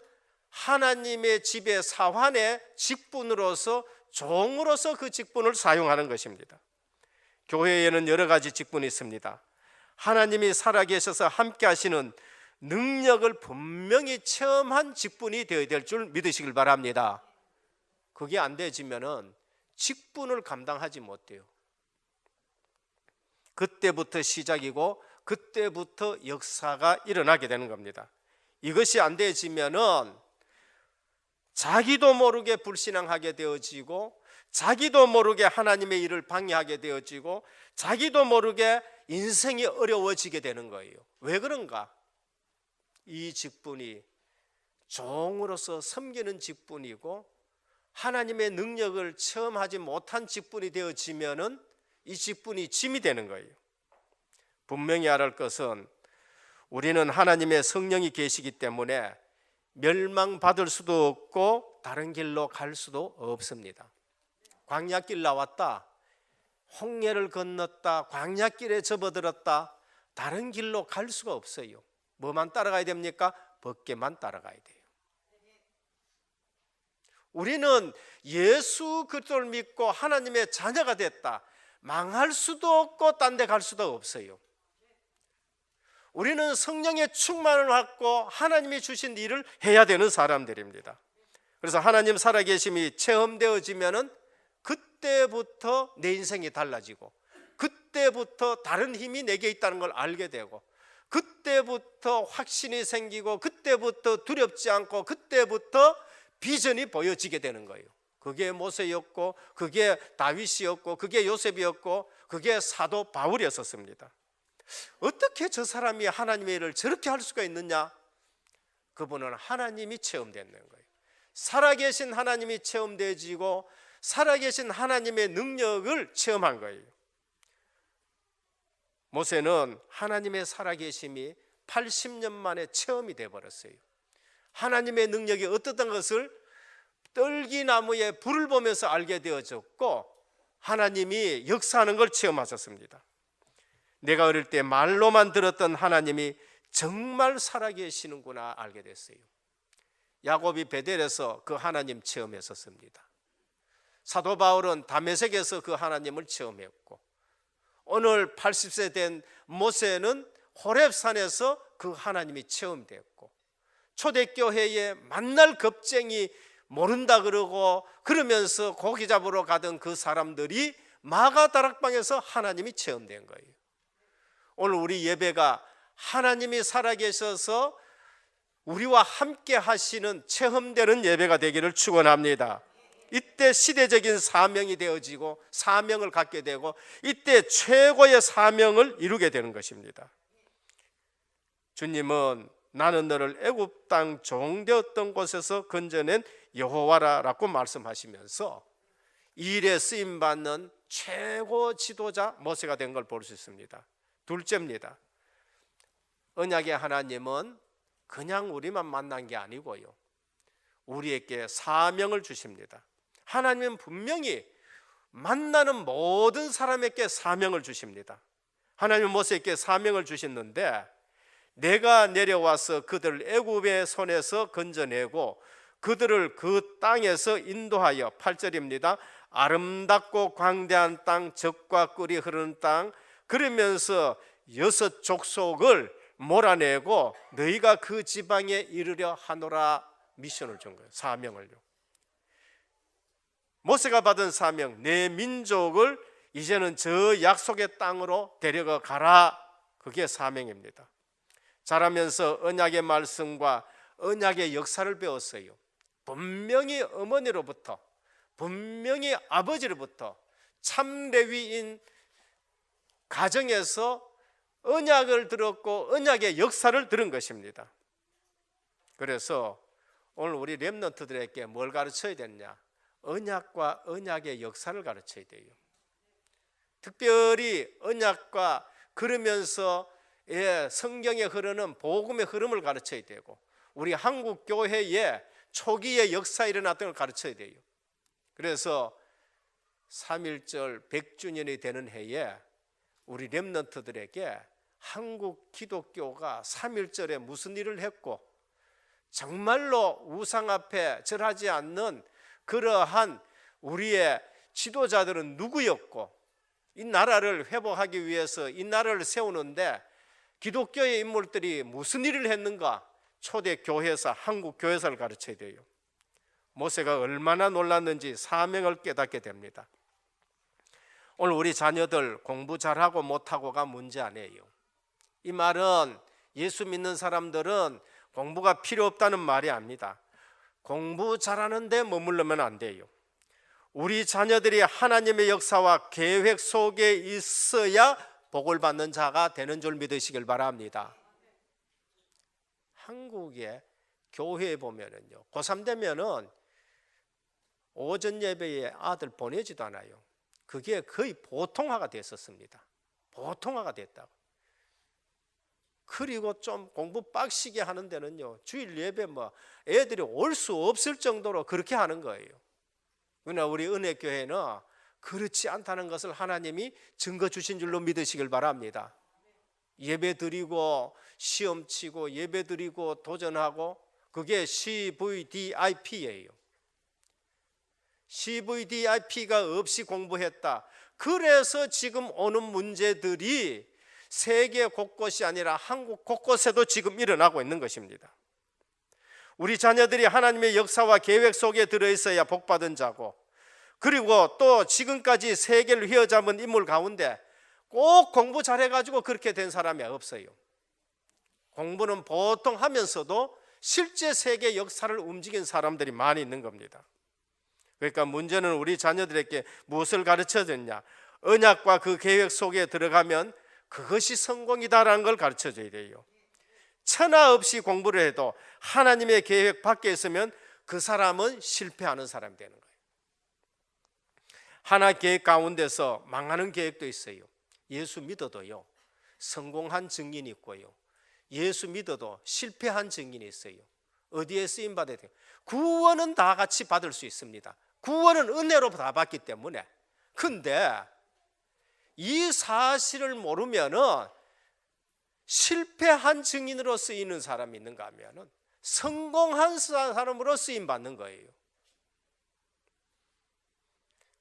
하나님의 집의 사환의 직분으로서 종으로서 그 직분을 사용하는 것입니다. 교회에는 여러 가지 직분이 있습니다. 하나님이 살아계셔서 함께 하시는 능력을 분명히 체험한 직분이 되어야 될 줄 믿으시길 바랍니다. 그게 안 되어지면은 직분을 감당하지 못해요. 그때부터 시작이고 그때부터 역사가 일어나게 되는 겁니다. 이것이 안 되어지면은 자기도 모르게 불신앙하게 되어지고 자기도 모르게 하나님의 일을 방해하게 되어지고 자기도 모르게 인생이 어려워지게 되는 거예요. 왜 그런가? 이 직분이 종으로서 섬기는 직분이고 하나님의 능력을 체험하지 못한 직분이 되어지면은 이 직분이 짐이 되는 거예요. 분명히 알아야 할 것은 우리는 하나님의 성령이 계시기 때문에 멸망받을 수도 없고 다른 길로 갈 수도 없습니다. 광야길 나왔다, 홍해를 건넜다, 광야길에 접어들었다, 다른 길로 갈 수가 없어요. 뭐만 따라가야 됩니까? 법궤만 따라가야 돼요. 우리는 예수 그리스도를 믿고 하나님의 자녀가 됐다. 망할 수도 없고 딴 데 갈 수도 없어요. 우리는 성령의 충만을 받고 하나님이 주신 일을 해야 되는 사람들입니다. 그래서 하나님 살아계심이 체험되어지면은 그때부터 내 인생이 달라지고 그때부터 다른 힘이 내게 있다는 걸 알게 되고 그때부터 확신이 생기고 그때부터 두렵지 않고 그때부터 비전이 보여지게 되는 거예요. 그게 모세였고 그게 다윗이었고 그게 요셉이었고 그게 사도 바울이었습니다. 어떻게 저 사람이 하나님의 일을 저렇게 할 수가 있느냐? 그분은 하나님이 체험되는 거예요. 살아계신 하나님이 체험되어지고 살아계신 하나님의 능력을 체험한 거예요. 모세는 하나님의 살아계심이 80년 만에 체험이 되어버렸어요. 하나님의 능력이 어떻던 것을 떨기나무에 불을 보면서 알게 되어졌고 하나님이 역사하는 걸 체험하셨습니다. 내가 어릴 때 말로만 들었던 하나님이 정말 살아계시는구나 알게 됐어요. 야곱이 베델에서 그 하나님 체험했었습니다. 사도 바울은 다메섹에서 그 하나님을 체험했고, 오늘 80세 된 모세는 호렙산에서 그 하나님이 체험됐고, 초대교회에 만날 겁쟁이 모른다 그러고 그러면서 고기 잡으러 가던 그 사람들이 마가다락방에서 하나님이 체험된 거예요. 오늘 우리 예배가 하나님이 살아계셔서 우리와 함께 하시는 체험되는 예배가 되기를 축원합니다. 이때 시대적인 사명이 되어지고 사명을 갖게 되고 이때 최고의 사명을 이루게 되는 것입니다. 주님은 나는 너를 애굽 땅 종되었던 곳에서 건져낸 여호와라라고 말씀하시면서 이 일에 쓰임 받는 최고 지도자 모세가 된 걸 볼 수 있습니다. 둘째입니다. 언약의 하나님은 그냥 우리만 만난 게 아니고요, 우리에게 사명을 주십니다. 하나님은 분명히 만나는 모든 사람에게 사명을 주십니다. 하나님은 모세에게 사명을 주셨는데, 내가 내려와서 그들을 애굽의 손에서 건져내고 그들을 그 땅에서 인도하여 8절입니다. 아름답고 광대한 땅, 젖과 꿀이 흐르는 땅, 그러면서 6 족속을 몰아내고 너희가 그 지방에 이르려 하노라 미션을 준 거예요. 사명을요. 모세가 받은 사명, 내 민족을 이제는 저 약속의 땅으로 데려가 가라, 그게 사명입니다. 자라면서 언약의 말씀과 언약의 역사를 배웠어요. 분명히 어머니로부터, 분명히 아버지로부터 참 레위인 가정에서 언약을 들었고 언약의 역사를 들은 것입니다. 그래서 오늘 우리 렘넌트들에게 뭘 가르쳐야 되냐? 언약과 언약의 역사를 가르쳐야 돼요. 특별히 언약과 그러면서 성경에 흐르는 복음의 흐름을 가르쳐야 되고, 우리 한국 교회의 초기의 역사에 일어났던 걸 가르쳐야 돼요. 그래서 3.1절 100주년이 되는 해에 우리 렘넌트들에게 한국 기독교가 3.1절에 무슨 일을 했고 정말로 우상 앞에 절하지 않는 그러한 우리의 지도자들은 누구였고, 이 나라를 회복하기 위해서 이 나라를 세우는데 기독교의 인물들이 무슨 일을 했는가, 초대 교회사, 한국 교회사를 가르쳐야 돼요. 모세가 얼마나 놀랐는지 사명을 깨닫게 됩니다. 오늘 우리 자녀들 공부 잘하고 못하고가 문제 아니에요. 이 말은 예수 믿는 사람들은 공부가 필요 없다는 말이 아닙니다. 공부 잘하는 데 머물르면 안 돼요. 우리 자녀들이 하나님의 역사와 계획 속에 있어야 복을 받는 자가 되는 줄 믿으시길 바랍니다. 한국의 교회에 보면은요, 고3 되면은 오전 예배에 아들 보내지도 않아요. 그게 거의 보통화가 됐었습니다. 보통화가 됐다고. 그리고 좀 공부 빡시게 하는 데는요, 주일 예배 애들이 올 수 없을 정도로 그렇게 하는 거예요. 그러나 우리 은혜교회는 그렇지 않다는 것을 하나님이 증거 주신 줄로 믿으시길 바랍니다. 예배 드리고 시험 치고 예배 드리고 도전하고, 그게 CVDIP예요. CVDIP가 없이 공부했다. 그래서 지금 오는 문제들이 세계 곳곳이 아니라 한국 곳곳에도 지금 일어나고 있는 것입니다. 우리 자녀들이 하나님의 역사와 계획 속에 들어있어야 복받은 자고, 그리고 또 지금까지 세계를 휘어잡은 인물 가운데 꼭 공부 잘해가지고 그렇게 된 사람이 없어요. 공부는 보통 하면서도 실제 세계 역사를 움직인 사람들이 많이 있는 겁니다. 그러니까 문제는 우리 자녀들에게 무엇을 가르쳐야 되냐? 언약과 그 계획 속에 들어가면 그것이 성공이다라는 걸 가르쳐줘야 돼요. 천하 없이 공부를 해도 하나님의 계획 밖에 있으면 그 사람은 실패하는 사람이 되는 거예요. 하나 계획 가운데서 망하는 계획도 있어요. 예수 믿어도요, 성공한 증인이 있고요, 예수 믿어도 실패한 증인이 있어요. 어디에 쓰임 받아야 돼요? 구원은 다 같이 받을 수 있습니다. 구원은 은혜로 다 받기 때문에. 근데 이 사실을 모르면은 실패한 증인으로 쓰이는 사람이 있는가 하면은 성공한 사람으로 쓰임 받는 거예요.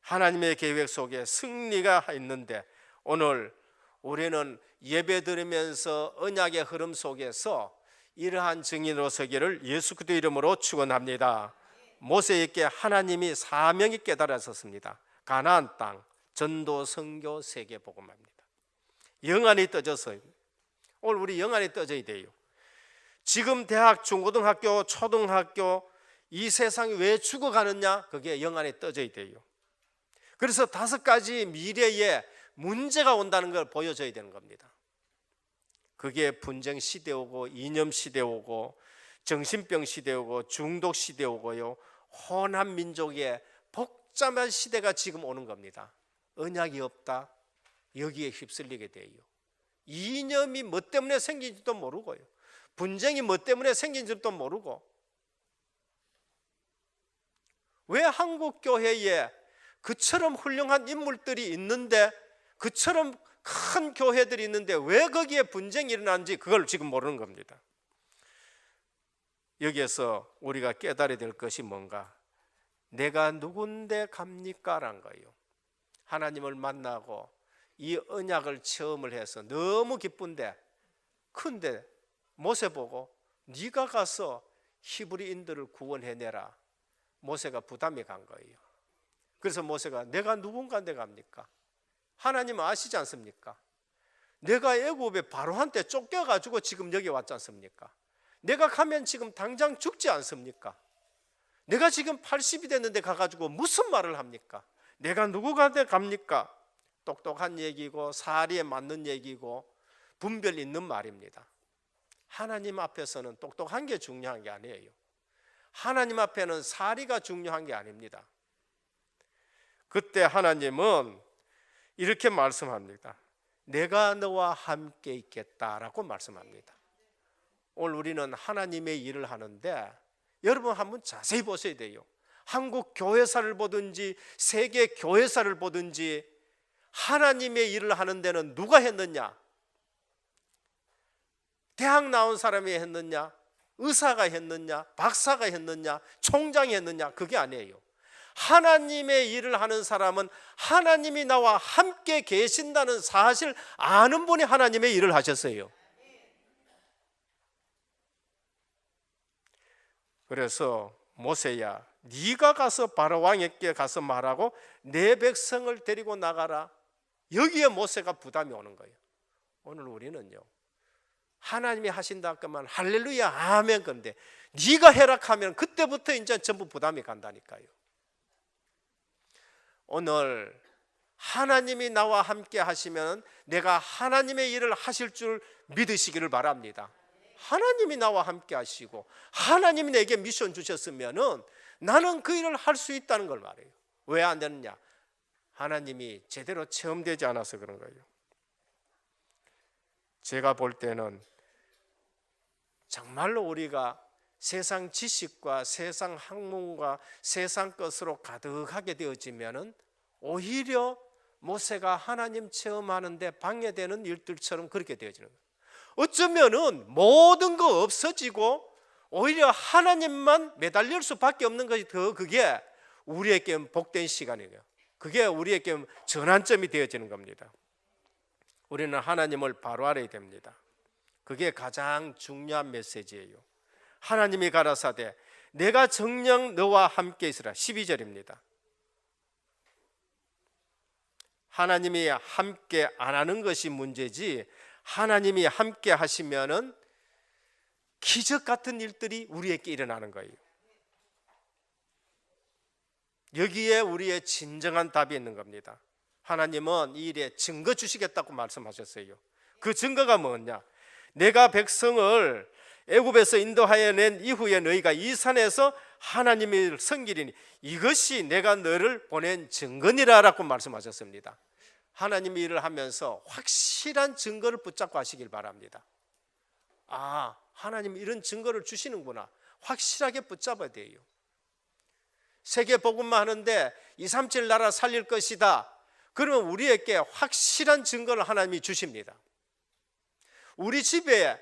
하나님의 계획 속에 승리가 있는데 오늘 우리는 예배 드리면서 언약의 흐름 속에서 이러한 증인으로 서기를 예수 그리스도 이름으로 축원합니다. 모세에게 하나님이 사명이 깨달았었습니다. 가나안 땅 전도 선교 세계 복음합니다. 영안이 떠져서 오늘 우리 영안이 떠져야 돼요. 지금 대학, 중고등학교, 초등학교 이 세상이 왜 죽어가느냐? 그게 영안이 떠져야 돼요. 그래서 5가지 미래에 문제가 온다는 걸 보여줘야 되는 겁니다. 그게 분쟁 시대 오고 이념 시대 오고 정신병 시대 오고 중독 시대 오고요. 혼합 민족의 복잡한 시대가 지금 오는 겁니다. 언약이 없다. 여기에 휩쓸리게 돼요. 이념이 뭐 때문에 생긴지도 모르고요. 분쟁이 뭐 때문에 생긴지도 모르고. 왜 한국 교회에 그처럼 훌륭한 인물들이 있는데 그처럼 큰 교회들이 있는데 왜 거기에 분쟁이 일어나는지 그걸 지금 모르는 겁니다. 여기에서 우리가 깨달아야 될 것이 뭔가? 내가 누군데 갑니까? 라는 거예요. 하나님을 만나고 이 언약을 체험을 해서 너무 기쁜데 근데 모세 보고 네가 가서 히브리인들을 구원해내라. 모세가 부담이 간 거예요. 그래서 모세가 내가 누군가인데 갑니까? 하나님은 아시지 않습니까? 내가 애굽에 바로한테 쫓겨가지고 지금 여기 왔지 않습니까? 내가 가면 지금 당장 죽지 않습니까? 내가 지금 80이 됐는데 가가지고 무슨 말을 합니까? 내가 누구한테 갑니까? 똑똑한 얘기고 사리에 맞는 얘기고 분별 있는 말입니다. 하나님 앞에서는 똑똑한 게 중요한 게 아니에요. 하나님 앞에는 사리가 중요한 게 아닙니다. 그때 하나님은 이렇게 말씀합니다. 내가 너와 함께 있겠다라고 말씀합니다. 오늘 우리는 하나님의 일을 하는데 여러분 한번 자세히 보셔야 돼요. 한국 교회사를 보든지 세계 교회사를 보든지 하나님의 일을 하는 데는 누가 했느냐? 대학 나온 사람이 했느냐? 의사가 했느냐? 박사가 했느냐? 총장이 했느냐? 그게 아니에요. 하나님의 일을 하는 사람은 하나님이 나와 함께 계신다는 사실 아는 분이 하나님의 일을 하셨어요. 그래서 모세야, 네가 가서 바로 왕에게 가서 말하고 내 백성을 데리고 나가라. 여기에 모세가 부담이 오는 거예요. 오늘 우리는요, 하나님이 하신다 그러면 할렐루야 아멘. 그런데 네가 해락하면 그때부터 이제 전부 부담이 간다니까요. 오늘 하나님이 나와 함께 하시면 내가 하나님의 일을 하실 줄 믿으시기를 바랍니다. 하나님이 나와 함께 하시고 하나님이 내게 미션 주셨으면은 나는 그 일을 할 수 있다는 걸 말해요. 왜 안 되느냐? 하나님이 제대로 체험되지 않아서 그런 거예요. 제가 볼 때는 정말로 우리가 세상 지식과 세상 학문과 세상 것으로 가득하게 되어지면은 오히려 모세가 하나님 체험하는데 방해되는 일들처럼 그렇게 되어지는 거예요. 어쩌면은 모든 거 없어지고 오히려 하나님만 매달릴 수밖에 없는 것이 더 그게 우리에게 복된 시간이에요. 그게 우리에게 전환점이 되어지는 겁니다. 우리는 하나님을 바로 알아야 됩니다. 그게 가장 중요한 메시지예요. 하나님이 가라사대 내가 정녕 너와 함께 있으라. 12절입니다. 하나님이 함께 안 하는 것이 문제지 하나님이 함께 하시면은 기적 같은 일들이 우리에게 일어나는 거예요. 여기에 우리의 진정한 답이 있는 겁니다. 하나님은 이 일에 증거 주시겠다고 말씀하셨어요. 그 증거가 뭐냐? 내가 백성을 애굽에서 인도하여 낸 이후에 너희가 이 산에서 하나님을 섬기리니 이것이 내가 너를 보낸 증거니라라고 말씀하셨습니다. 하나님이 일을 하면서 확실한 증거를 붙잡고 하시길 바랍니다. 아, 하나님이 이런 증거를 주시는구나. 확실하게 붙잡아야 돼요. 세계 복음만 하는데 237 나라 살릴 것이다. 그러면 우리에게 확실한 증거를 하나님이 주십니다. 우리 집에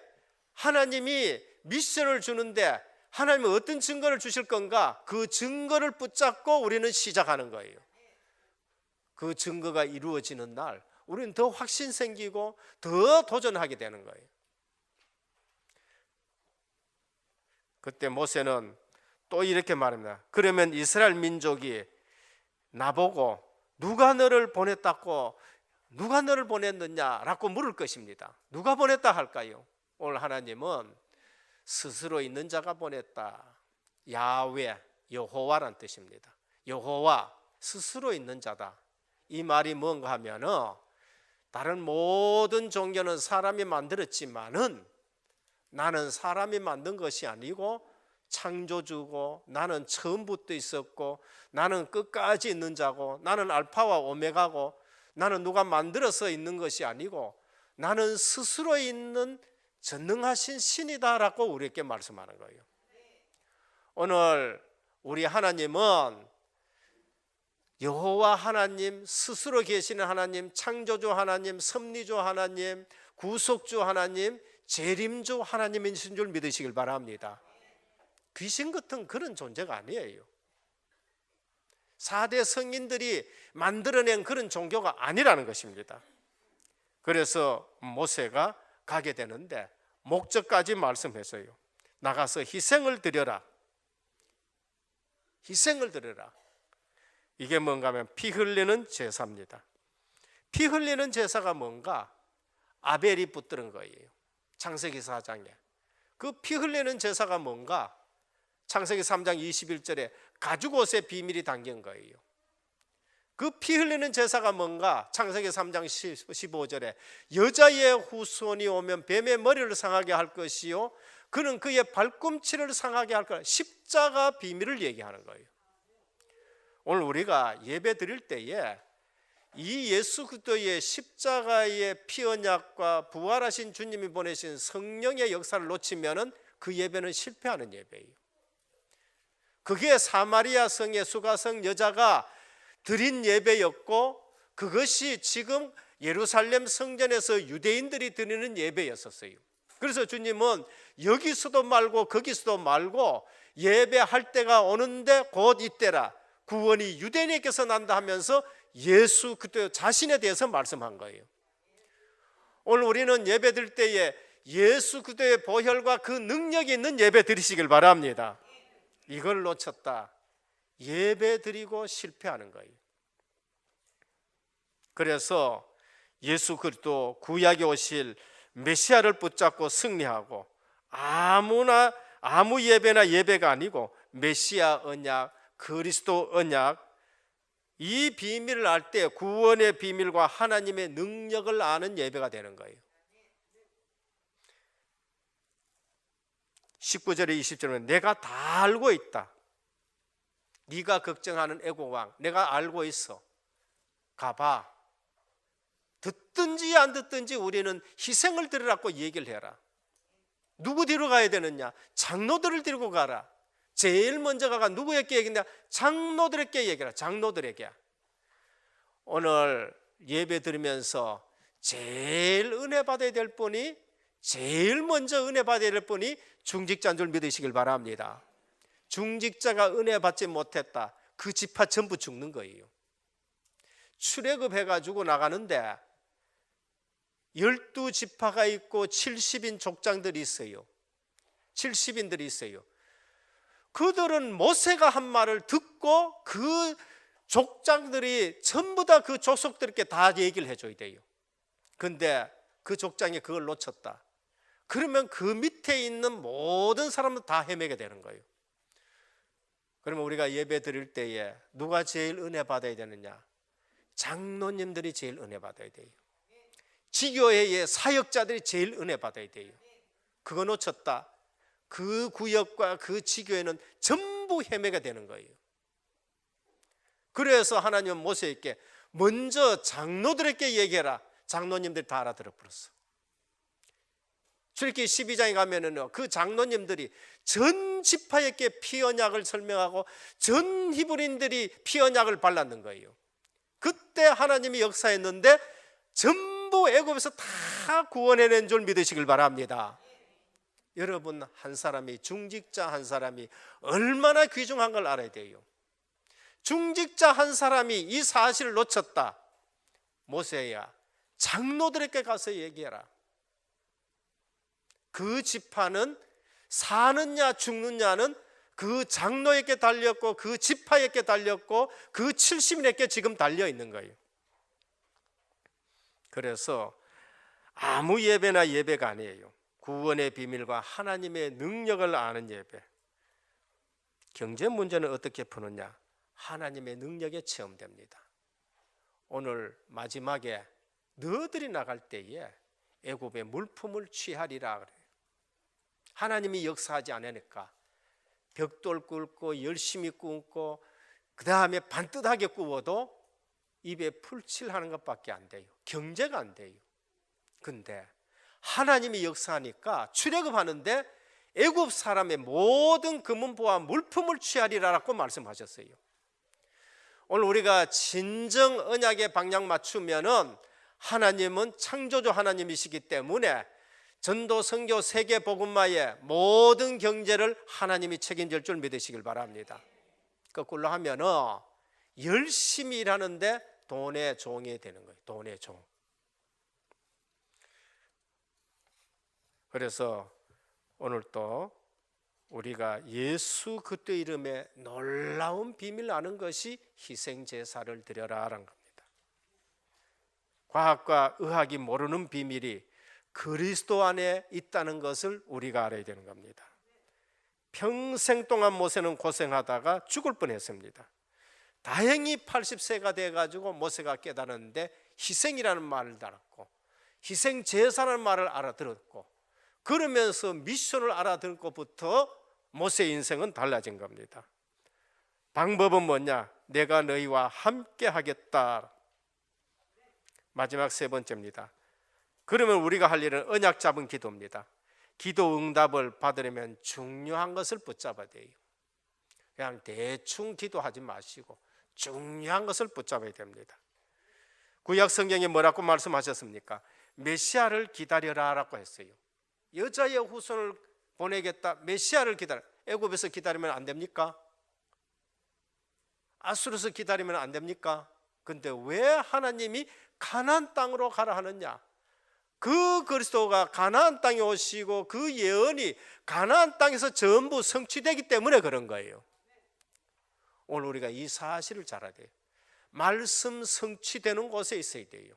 하나님이 미션을 주는데 하나님은 어떤 증거를 주실 건가? 그 증거를 붙잡고 우리는 시작하는 거예요. 그 증거가 이루어지는 날 우리는 더 확신 생기고 더 도전하게 되는 거예요. 그때 모세는 또 이렇게 말합니다. 그러면 이스라엘 민족이 나보고 누가 너를 보냈다고, 누가 너를 보냈느냐라고 물을 것입니다. 누가 보냈다 할까요? 오늘 하나님은 스스로 있는 자가 보냈다. 야훼, 여호와란 뜻입니다. 여호와, 스스로 있는 자다. 이 말이 뭔가 하면은 다른 모든 종교는 사람이 만들었지만은 나는 사람이 만든 것이 아니고 창조주고, 나는 처음부터 있었고, 나는 끝까지 있는 자고, 나는 알파와 오메가고, 나는 누가 만들어서 있는 것이 아니고 나는 스스로 있는 전능하신 신이다라고 우리에게 말씀하는 거예요. 오늘 우리 하나님은 여호와 하나님, 스스로 계시는 하나님, 창조주 하나님, 섭리주 하나님, 구속주 하나님, 재림주 하나님이신 줄 믿으시길 바랍니다. 귀신 같은 그런 존재가 아니에요. 4대 성인들이 만들어낸 그런 종교가 아니라는 것입니다. 그래서 모세가 가게 되는데 목적까지 말씀했어요. 나가서 희생을 드려라. 희생을 드려라. 이게 뭔가 하면 피 흘리는 제사입니다. 피 흘리는 제사가 뭔가? 아벨이 붙드는 거예요. 창세기 4장에. 그 피 흘리는 제사가 뭔가? 창세기 3장 21절에 가죽옷에 비밀이 담긴 거예요. 그 피 흘리는 제사가 뭔가? 창세기 3장 15절에 여자의 후손이 오면 뱀의 머리를 상하게 할 것이요 그는 그의 발꿈치를 상하게 할 거라. 십자가 비밀을 얘기하는 거예요. 오늘 우리가 예배 드릴 때에 이 예수 그리스도의 십자가의 피 언약과 부활하신 주님이 보내신 성령의 역사를 놓치면은 그 예배는 실패하는 예배예요. 그게 사마리아 성의 수가성 여자가 드린 예배였고 그것이 지금 예루살렘 성전에서 유대인들이 드리는 예배였었어요. 그래서 주님은 여기서도 말고 거기서도 말고 예배할 때가 오는데 곧 이때라. 구원이 유대인에게서 난다 하면서 예수 그리스도 자신에 대해서 말씀한 거예요. 오늘 우리는 예배 드릴 때에 예수 그리스도의 보혈과 그 능력이 있는 예배 드리시길 바랍니다. 이걸 놓쳤다. 예배 드리고 실패하는 거예요. 그래서 예수 그리스도 구약에 오실 메시아를 붙잡고 승리하고 아무 예배나 예배가 아니고 메시아 언약, 그리스도 언약, 이 비밀을 알 때 구원의 비밀과 하나님의 능력을 아는 예배가 되는 거예요. 19절에 20절에 내가 다 알고 있다. 네가 걱정하는 애고왕 내가 알고 있어. 가봐. 듣든지 안 듣든지 우리는 희생을 드리라고 얘기를 해라. 누구 뒤로 가야 되느냐? 장로들을 데리고 가라. 제일 먼저 가가 누구에게 얘기했냐? 장로들에게 얘기해라. 장로들에게. 오늘 예배 드리면서 제일 은혜 받아야 될 분이, 제일 먼저 은혜 받아야 될 분이 중직자인 줄 믿으시길 바랍니다. 중직자가 은혜 받지 못했다. 그 지파 전부 죽는 거예요. 출애굽 해가지고 나가는데 12지파가 있고 70인 족장들이 있어요. 70인들이 있어요. 그들은 모세가 한 말을 듣고 그 족장들이 전부 다 그 족속들에게 다 얘기를 해줘야 돼요. 근데 그 족장이 그걸 놓쳤다. 그러면 그 밑에 있는 모든 사람들 다 헤매게 되는 거예요. 그러면 우리가 예배 드릴 때에 누가 제일 은혜 받아야 되느냐? 장로님들이 제일 은혜 받아야 돼요. 지교회의 사역자들이 제일 은혜 받아야 돼요. 그거 놓쳤다. 그 구역과 그 지교회는 전부 헤매게 되는 거예요. 그래서 하나님은 모세에게 먼저 장로들에게 얘기해라. 장로님들이 다 알아들어 버렸어. 출애굽기 12장에 가면은요, 그 장로님들이 전 지파에게 피 언약을 설명하고 전 히브리인들이 피 언약을 발랐는 거예요. 그때 하나님이 역사했는데 전부 애굽에서 다 구원해낸 줄 믿으시길 바랍니다. 여러분, 한 사람이, 중직자 한 사람이 얼마나 귀중한 걸 알아야 돼요. 중직자 한 사람이 이 사실을 놓쳤다. 모세야, 장로들에게 가서 얘기해라. 그 지파는 사느냐 죽느냐는 그 장로에게 달렸고 그 지파에게 달렸고 그 70인에게 지금 달려 있는 거예요. 그래서 아무 예배나 예배가 아니에요. 구원의 비밀과 하나님의 능력을 아는 예배. 경제 문제는 어떻게 푸느냐? 하나님의 능력에 체험됩니다. 오늘 마지막에 너희들이 나갈 때에 애굽의 물품을 취하리라 그래요. 하나님이 역사하지 않으니까 벽돌 꿇고 열심히 굽고 그 다음에 반듯하게 구워도 입에 풀칠하는 것밖에 안 돼요. 경제가 안 돼요. 근데 하나님이 역사하니까 출애굽하는데 애굽 사람의 모든 금은보와 물품을 취하리라고 말씀하셨어요. 오늘 우리가 진정 언약의 방향 맞추면은 하나님은 창조주 하나님이시기 때문에 전도, 선교, 세계 복음화의 모든 경제를 하나님이 책임질 줄 믿으시길 바랍니다. 거꾸로 하면은 열심히 일하는데 돈의 종이 되는 거예요. 돈의 종. 그래서 오늘 또 우리가 예수 그리스도 이름에 놀라운 비밀을 아는 것이 희생제사를 드려라라는 겁니다. 과학과 의학이 모르는 비밀이 그리스도 안에 있다는 것을 우리가 알아야 되는 겁니다. 평생 동안 모세는 고생하다가 죽을 뻔했습니다. 다행히 80세가 돼가지고 모세가 깨달았는데 희생이라는 말을 알았고 희생제사라는 말을 알아들었고 그러면서 미션을 알아듣는 것부터 모세의 인생은 달라진 겁니다. 방법은 뭐냐? 내가 너희와 함께 하겠다. 마지막 세 번째입니다. 그러면 우리가 할 일은 언약 잡은 기도입니다. 기도 응답을 받으려면 중요한 것을 붙잡아야 돼요. 그냥 대충 기도하지 마시고 중요한 것을 붙잡아야 됩니다. 구약 성경에 뭐라고 말씀하셨습니까? 메시아를 기다려라라고 했어요. 여자의 후손을 보내겠다. 메시아를 기다려. 애굽에서 기다리면 안 됩니까? 아수르에서 기다리면 안 됩니까? 근데 왜 하나님이 가나안 땅으로 가라 하느냐? 그 그리스도가 가나안 땅에 오시고 그 예언이 가나안 땅에서 전부 성취되기 때문에 그런 거예요. 오늘 우리가 이 사실을 잘 알아야 돼요. 말씀 성취되는 곳에 있어야 돼요.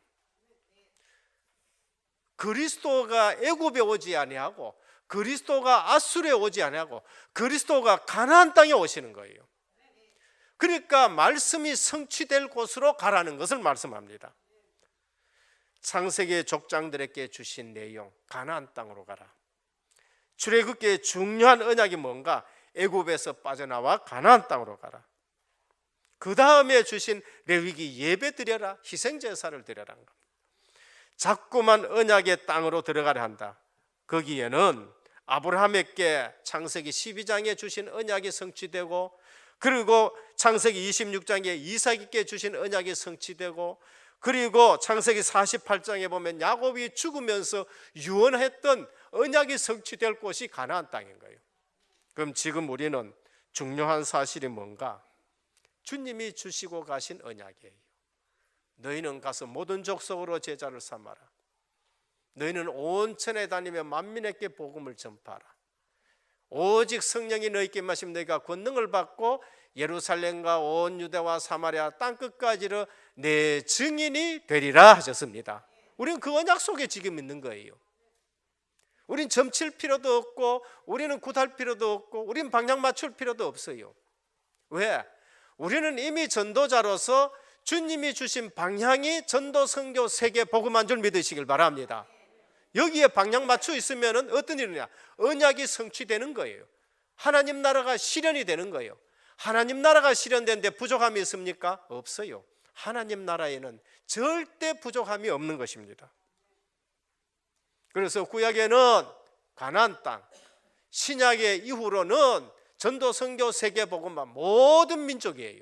그리스도가 애굽에 오지 아니하고 그리스도가 아수르에 오지 아니하고 그리스도가 가나안 땅에 오시는 거예요. 그러니까 말씀이 성취될 곳으로 가라는 것을 말씀합니다. 창세기 족장들에게 주신 내용, 가나안 땅으로 가라. 출애굽기의 중요한 언약이 뭔가? 애굽에서 빠져나와 가나안 땅으로 가라. 그 다음에 주신 레위기 예배 드려라, 희생제사를 드려라는 겁니다. 자꾸만 언약의 땅으로 들어가려 한다. 거기에는 아브라함에게 창세기 12장에 주신 언약이 성취되고 그리고 창세기 26장에 이삭에게 주신 언약이 성취되고 그리고 창세기 48장에 보면 야곱이 죽으면서 유언했던 언약이 성취될 곳이 가나안 땅인 거예요. 그럼 지금 우리는 중요한 사실이 뭔가? 주님이 주시고 가신 언약이에요. 너희는 가서 모든 족속으로 제자를 삼아라. 너희는 온 천에 다니며 만민에게 복음을 전파하라. 오직 성령이 너희께 임하시면 너희가 권능을 받고 예루살렘과 온 유대와 사마리아 땅끝까지로 내 증인이 되리라 하셨습니다. 우리는 그 언약 속에 지금 있는 거예요. 우리는 점칠 필요도 없고 우리는 굿할 필요도 없고 우리는 방향 맞출 필요도 없어요. 왜? 우리는 이미 전도자로서 주님이 주신 방향이 전도, 선교, 세계, 복음한 줄 믿으시길 바랍니다. 여기에 방향 맞춰 있으면 어떤 일이냐? 언약이 성취되는 거예요. 하나님 나라가 실현이 되는 거예요. 하나님 나라가 실현되는데 부족함이 있습니까? 없어요. 하나님 나라에는 절대 부족함이 없는 것입니다. 그래서 구약에는 가나안 땅, 신약의 이후로는 전도, 선교, 세계복음만 모든 민족이에요.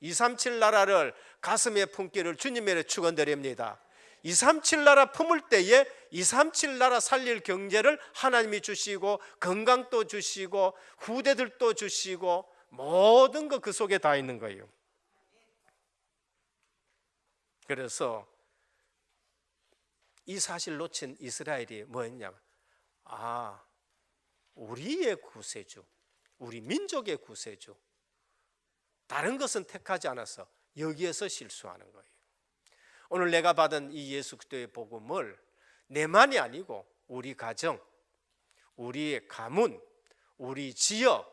237 나라를 가슴에 품기를 주님의 축원드립니다. 237 나라 품을 때에 237 나라 살릴 경제를 하나님이 주시고, 건강도 주시고, 후대들도 주시고, 모든 거 그 속에 다 있는 거예요. 그래서 이 사실 놓친 이스라엘이 뭐였냐면, 우리의 구세주, 우리 민족의 구세주, 다른 것은 택하지 않아서 여기에서 실수하는 거예요. 오늘 내가 받은 이 예수 그리스도의 복음을 내만이 아니고 우리 가정, 우리 가문, 우리 지역,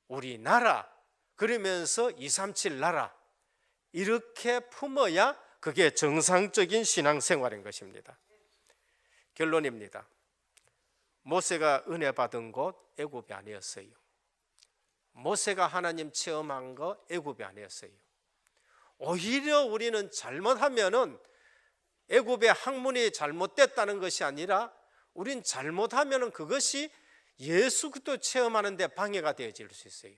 우리 나라, 그러면서 237 나라, 이렇게 품어야 그게 정상적인 신앙생활인 것입니다. 결론입니다. 모세가 은혜 받은 곳 애굽이 아니었어요. 모세가 하나님 체험한 거 애굽이 아니었어요. 오히려 우리는 잘못하면은 애굽의 학문이 잘못됐다는 것이 아니라, 우린 잘못하면은 그것이 예수 그리스도 체험하는 데 방해가 되어질 수 있어요.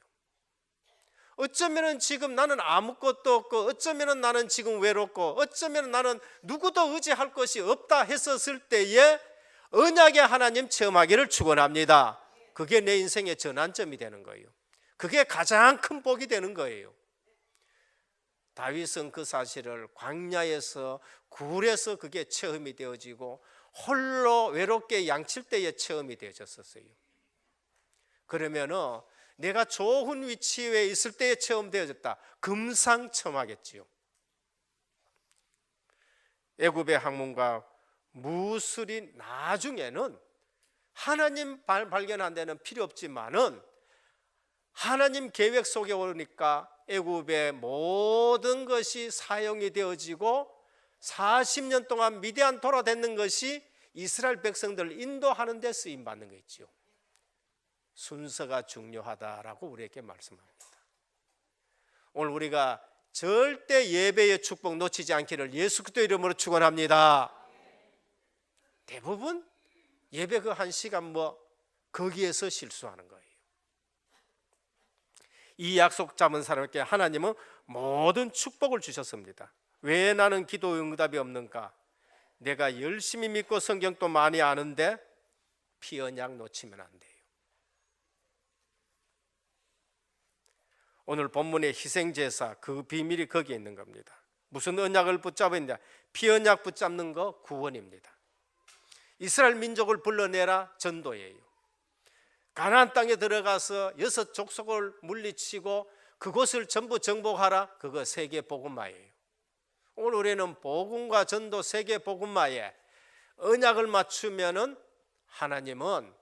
어쩌면은 지금 나는 아무것도 없고, 어쩌면은 나는 지금 외롭고, 어쩌면은 나는 누구도 의지할 것이 없다 했었을 때에 언약의 하나님 체험하기를 축원합니다. 그게 내 인생의 전환점이 되는 거예요. 그게 가장 큰 복이 되는 거예요. 다윗은 그 사실을 광야에서, 굴에서 그게 체험이 되어지고, 홀로 외롭게 양칠 때의 체험이 되어졌었어요. 그러면은 내가 좋은 위치에 있을 때에 체험되어졌다, 금상첨화겠지요. 애굽의 학문가 무술이 나중에는 하나님 발견한 데는 필요 없지만은 하나님 계획 속에 오니까 애굽의 모든 것이 사용이 되어지고, 40년 동안 미디안 돌아다니는 것이 이스라엘 백성들을 인도하는 데 쓰임받는 거 있죠. 순서가 중요하다라고 우리에게 말씀합니다. 오늘 우리가 절대 예배의 축복 놓치지 않기를 예수 그리스도 이름으로 축원합니다. 대부분 예배 그 1시간 거기에서 실수하는 거예요. 이 약속 잡은 사람에게 하나님은 모든 축복을 주셨습니다. 왜 나는 기도 응답이 없는가? 내가 열심히 믿고 성경도 많이 아는데 피 언약 놓치면 안 돼요. 오늘 본문의 희생제사, 그 비밀이 거기에 있는 겁니다. 무슨 언약을 붙잡았냐? 피 언약 붙잡는 거 구원입니다. 이스라엘 민족을 불러내라, 전도예요. 가나안 땅에 들어가서 6 족속을 물리치고 그곳을 전부 정복하라, 그거 세계 복음화예요. 오늘 우리는 복음과 전도, 세계 복음화에 언약을 맞추면은 하나님은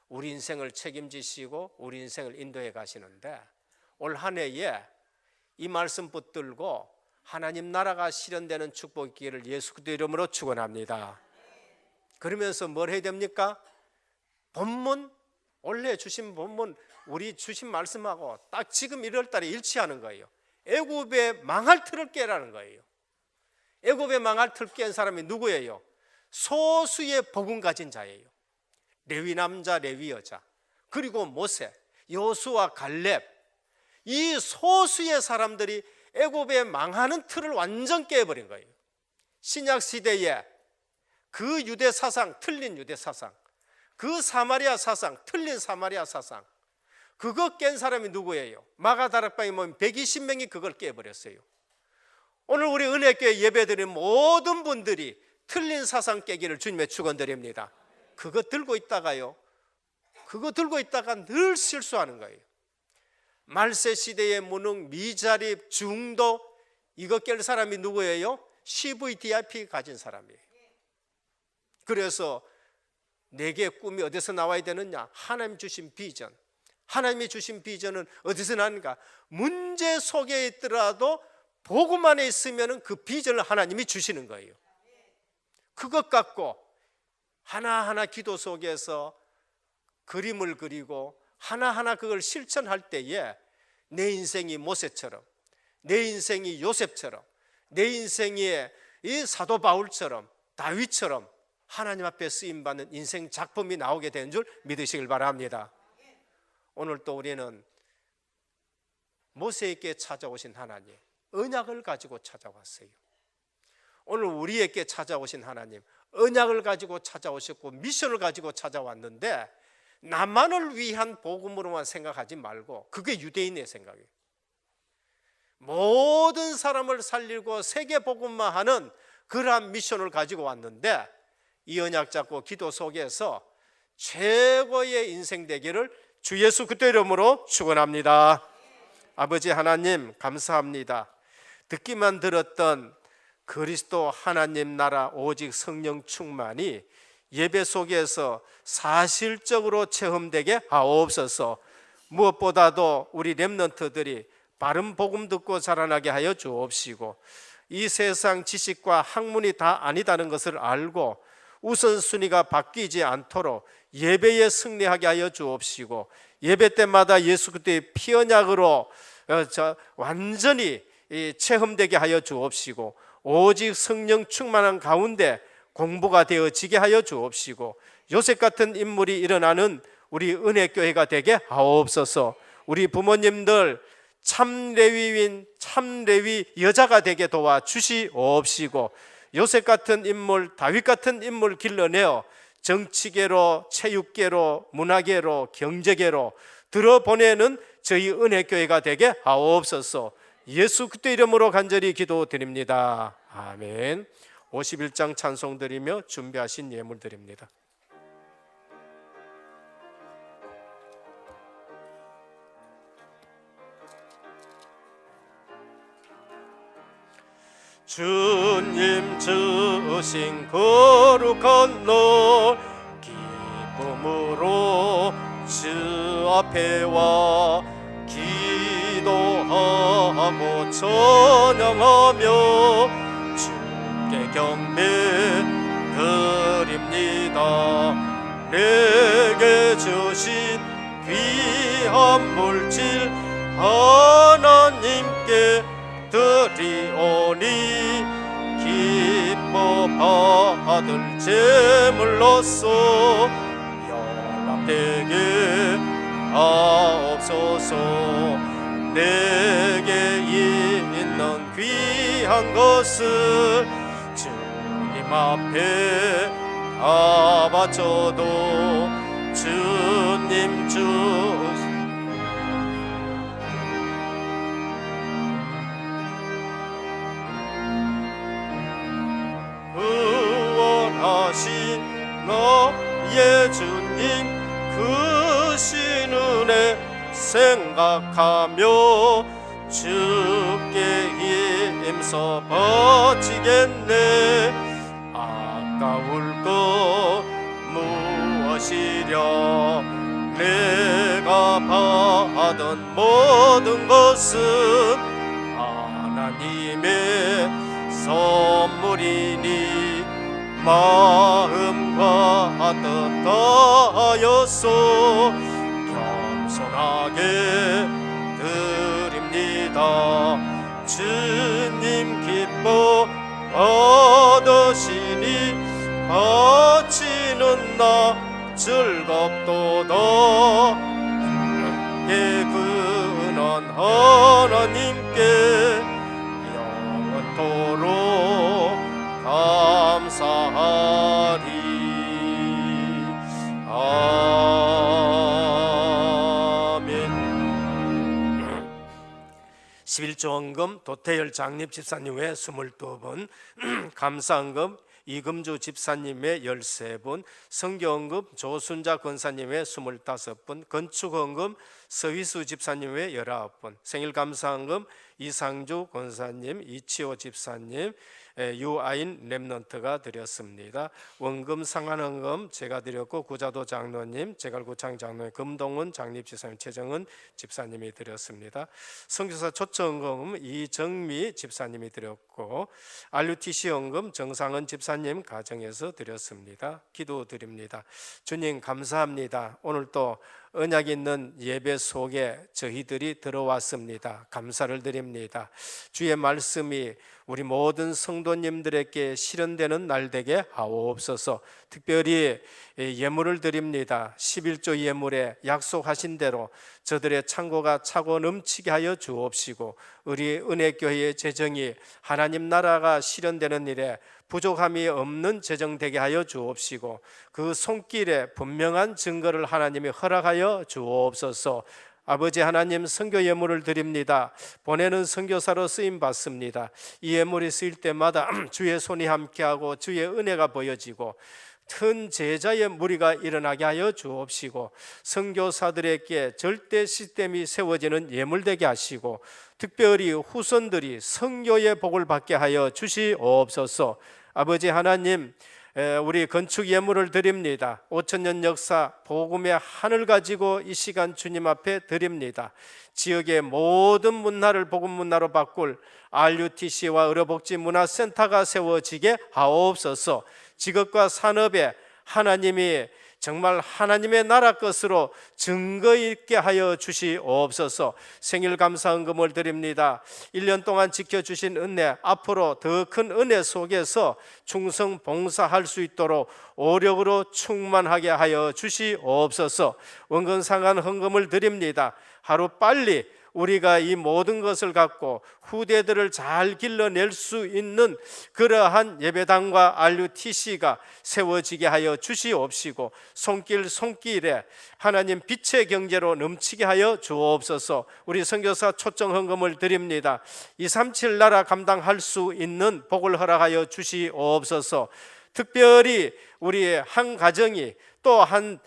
우리 인생을 책임지시고 우리 인생을 인도해 가시는데, 올 한 해에 이 말씀 붙들고 하나님 나라가 실현되는 축복이 있기를 예수 그리스도 이름으로 축원합니다. 그러면서 뭘 해야 됩니까? 본문, 원래 주신 본문, 우리 주신 말씀하고 딱 지금 1월 달에 일치하는 거예요. 애굽의 망할 틀을 깨라는 거예요. 애굽의 망할 틀 깬 사람이 누구예요? 소수의 복음 가진 자예요. 레위 남자, 레위 여자, 그리고 모세, 여호수아, 갈렙, 이 소수의 사람들이 애굽의 망하는 틀을 완전 깨버린 거예요. 신약 시대에 그 유대 사상, 틀린 유대 사상, 그 사마리아 사상, 틀린 사마리아 사상, 그거 깬 사람이 누구예요? 마가다락방에 모인 120명이 그걸 깨버렸어요. 오늘 우리 은혜교회 예배드리는 모든 분들이 틀린 사상 깨기를 주님의 축원드립니다. 그거 들고 있다가 늘 실수하는 거예요. 말세 시대의 무능, 미자립, 중도, 이거 깰 사람이 누구예요? CVDIP 가진 사람이에요. 그래서 내게 꿈이 어디서 나와야 되느냐? 하나님 주신 비전. 하나님이 주신 비전은 어디서 나는가? 문제 속에 있더라도 복음 안에 있으면 그 비전을 하나님이 주시는 거예요. 그것 갖고 하나하나 기도 속에서 그림을 그리고 하나하나 그걸 실천할 때에 내 인생이 모세처럼, 내 인생이 요셉처럼, 내 인생이 이 사도 바울처럼, 다윗처럼 하나님 앞에 쓰임받는 인생 작품이 나오게 되는 줄 믿으시길 바랍니다. 오늘 또 우리는 모세에게 찾아오신 하나님, 언약을 가지고 찾아왔어요. 오늘 우리에게 찾아오신 하나님, 언약을 가지고 찾아오셨고 미션을 가지고 찾아왔는데 나만을 위한 복음으로만 생각하지 말고, 그게 유대인의 생각이에요. 모든 사람을 살리고 세계 복음만 하는 그러한 미션을 가지고 왔는데, 이 언약 잡고 기도 속에서 최고의 인생 되기를 주 예수 그리스도 이름으로 축원합니다. 아버지 하나님, 감사합니다. 듣기만 들었던 그리스도 하나님 나라 오직 성령 충만이 예배 속에서 사실적으로 체험되게 하옵소서. 무엇보다도 우리 렘넌트들이 바른 복음 듣고 자라나게 하여 주옵시고, 이 세상 지식과 학문이 다 아니다는 것을 알고 우선순위가 바뀌지 않도록 예배에 승리하게 하여 주옵시고, 예배 때마다 예수 그리스도의 피 언약으로 완전히 체험되게 하여 주옵시고, 오직 성령 충만한 가운데 공부가 되어지게 하여 주옵시고, 요셉 같은 인물이 일어나는 우리 은혜교회가 되게 하옵소서. 우리 부모님들 참 레위인, 참 레위 여자가 되게 도와 주시옵시고, 요셉 같은 인물, 다윗 같은 인물 길러내어 정치계로, 체육계로, 문화계로, 경제계로 들어보내는 저희 은혜교회가 되게 하옵소서. 예수 그리스도 이름으로 간절히 기도드립니다. 아멘. 51장 찬송 드리며 준비하신 예물 드립니다. 주님 주신 거룩한 날 기쁨으로 주 앞에 와 기도하고 찬양하며 주께 경배 드립니다. 내게 주신 귀한 물질 하나님께 드리오니 기뻐 받을 제물로서 연합되게 하옵소서. 내게 있는 귀한 것을 주님 앞에 다 바쳐도 주님 구원하신 너의 주님 크신 은혜 생각하며 주께 힘써 버티겠네. 아까울 것 무엇이랴. 내가 받은 모든 것은 하나님의 선물이니 마음과 뜻하여서 겸손하게 드립니다. 주님 기뻐 얻으시니 바치는 나 즐겁도다. 근한 하나님께 영원토록 감사하리. 아멘. 11조헌금 도태열 장립 집사님 외 22분, 감사헌금 이금주 집사님의 13분, 성교헌금 조순자 권사님의 25분, 건축헌금 서희수 집사님의 19분, 생일감사헌금 이상주 권사님, 이치호 집사님, 유아인 렘넌트가 드렸습니다. 원금 상환헌금 제가 드렸고, 구자도 장로님, 제갈구창 장로님, 금동은 장립집사님, 최정은 집사님이 드렸습니다. 선교사 초청헌금 이정미 집사님이 드렸고, RUTC 헌금 정상은 집사님 가정에서 드렸습니다. 기도드립니다. 주님 감사합니다. 오늘 또 언약 있는 예배 속에 저희들이 들어왔습니다. 감사를 드립니다. 주의 말씀이 우리 모든 성도님들에게 실현되는 날 되게 하옵소서. 특별히 예물을 드립니다. 11조 예물에 약속하신 대로 저들의 창고가 차고 넘치게 하여 주옵시고, 우리 은혜교회의 재정이 하나님 나라가 실현되는 일에 부족함이 없는 재정 되게 하여 주옵시고, 그 손길에 분명한 증거를 하나님이 허락하여 주옵소서. 아버지 하나님, 선교 예물을 드립니다. 보내는 선교사로 쓰임 받습니다. 이 예물이 쓰일 때마다 주의 손이 함께하고 주의 은혜가 보여지고 큰 제자의 무리가 일어나게 하여 주옵시고, 선교사들에게 절대 시스템이 세워지는 예물 되게 하시고, 특별히 후손들이 선교의 복을 받게 하여 주시옵소서. 아버지 하나님, 우리 건축 예물을 드립니다. 5,000년 역사 복음의 하늘 가지고 이 시간 주님 앞에 드립니다. 지역의 모든 문화를 복음 문화로 바꿀 RUTC와 의료복지 문화센터가 세워지게 하옵소서. 직업과 산업에 하나님이 정말 하나님의 나라 것으로 증거 있게 하여 주시옵소서. 생일 감사 헌금을 드립니다. 1년 동안 지켜주신 은혜, 앞으로 더 큰 은혜 속에서 충성 봉사할 수 있도록 오력으로 충만하게 하여 주시옵소서. 원근상한 헌금을 드립니다. 하루 빨리 우리가 이 모든 것을 갖고 후대들을 잘 길러낼 수 있는 그러한 예배당과 RUTC가 세워지게 하여 주시옵시고, 손길에 하나님 빛의 경제로 넘치게 하여 주옵소서. 우리 선교사 초청 헌금을 드립니다. 237 나라 감당할 수 있는 복을 허락하여 주시옵소서. 특별히 우리의 한 가정이 또 한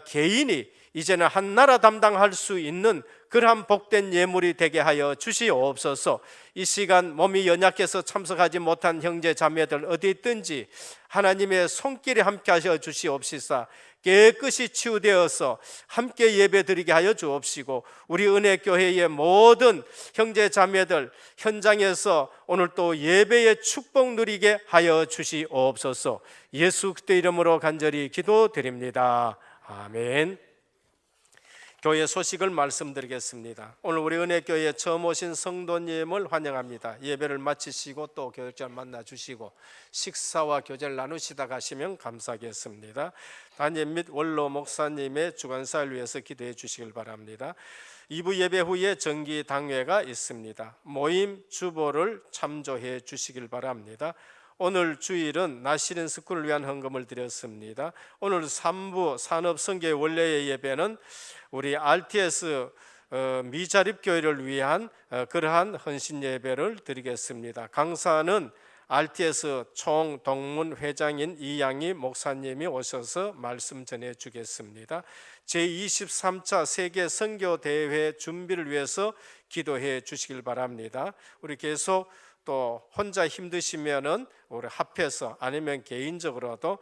개인이 이제는 한 나라 담당할 수 있는 그러한 복된 예물이 되게 하여 주시옵소서. 이 시간 몸이 연약해서 참석하지 못한 형제 자매들 어디 있든지 하나님의 손길에 함께 하셔 주시옵시사. 깨끗이 치유되어서 함께 예배드리게 하여 주옵시고, 우리 은혜교회의 모든 형제 자매들 현장에서 오늘 또 예배의 축복 누리게 하여 주시옵소서. 예수 그리스도 이름으로 간절히 기도드립니다. 아멘. 교회 소식을 말씀드리겠습니다. 오늘 우리 은혜교회에 처음 오신 성도님을 환영합니다. 예배를 마치시고 또 교육자를 만나주시고 식사와 교제를 나누시다 가시면 감사하겠습니다. 담임 및 원로 목사님의 주간사를 위해서 기도해 주시길 바랍니다. 2부 예배 후에 정기 당회가 있습니다. 모임 주보를 참조해 주시길 바랍니다. 오늘 주일은 나시린 스쿨을 위한 헌금을 드렸습니다. 오늘 3부 산업선교의 원래의 예배는 우리 RTS 미자립교회를 위한 그러한 헌신 예배를 드리겠습니다. 강사는 RTS 총동문 회장인 이양희 목사님이 오셔서 말씀 전해 주겠습니다. 제23차 세계 선교 대회 준비를 위해서 기도해 주시길 바랍니다. 우리 계속 또 혼자 힘드시면은 우리 합해서 아니면 개인적으로도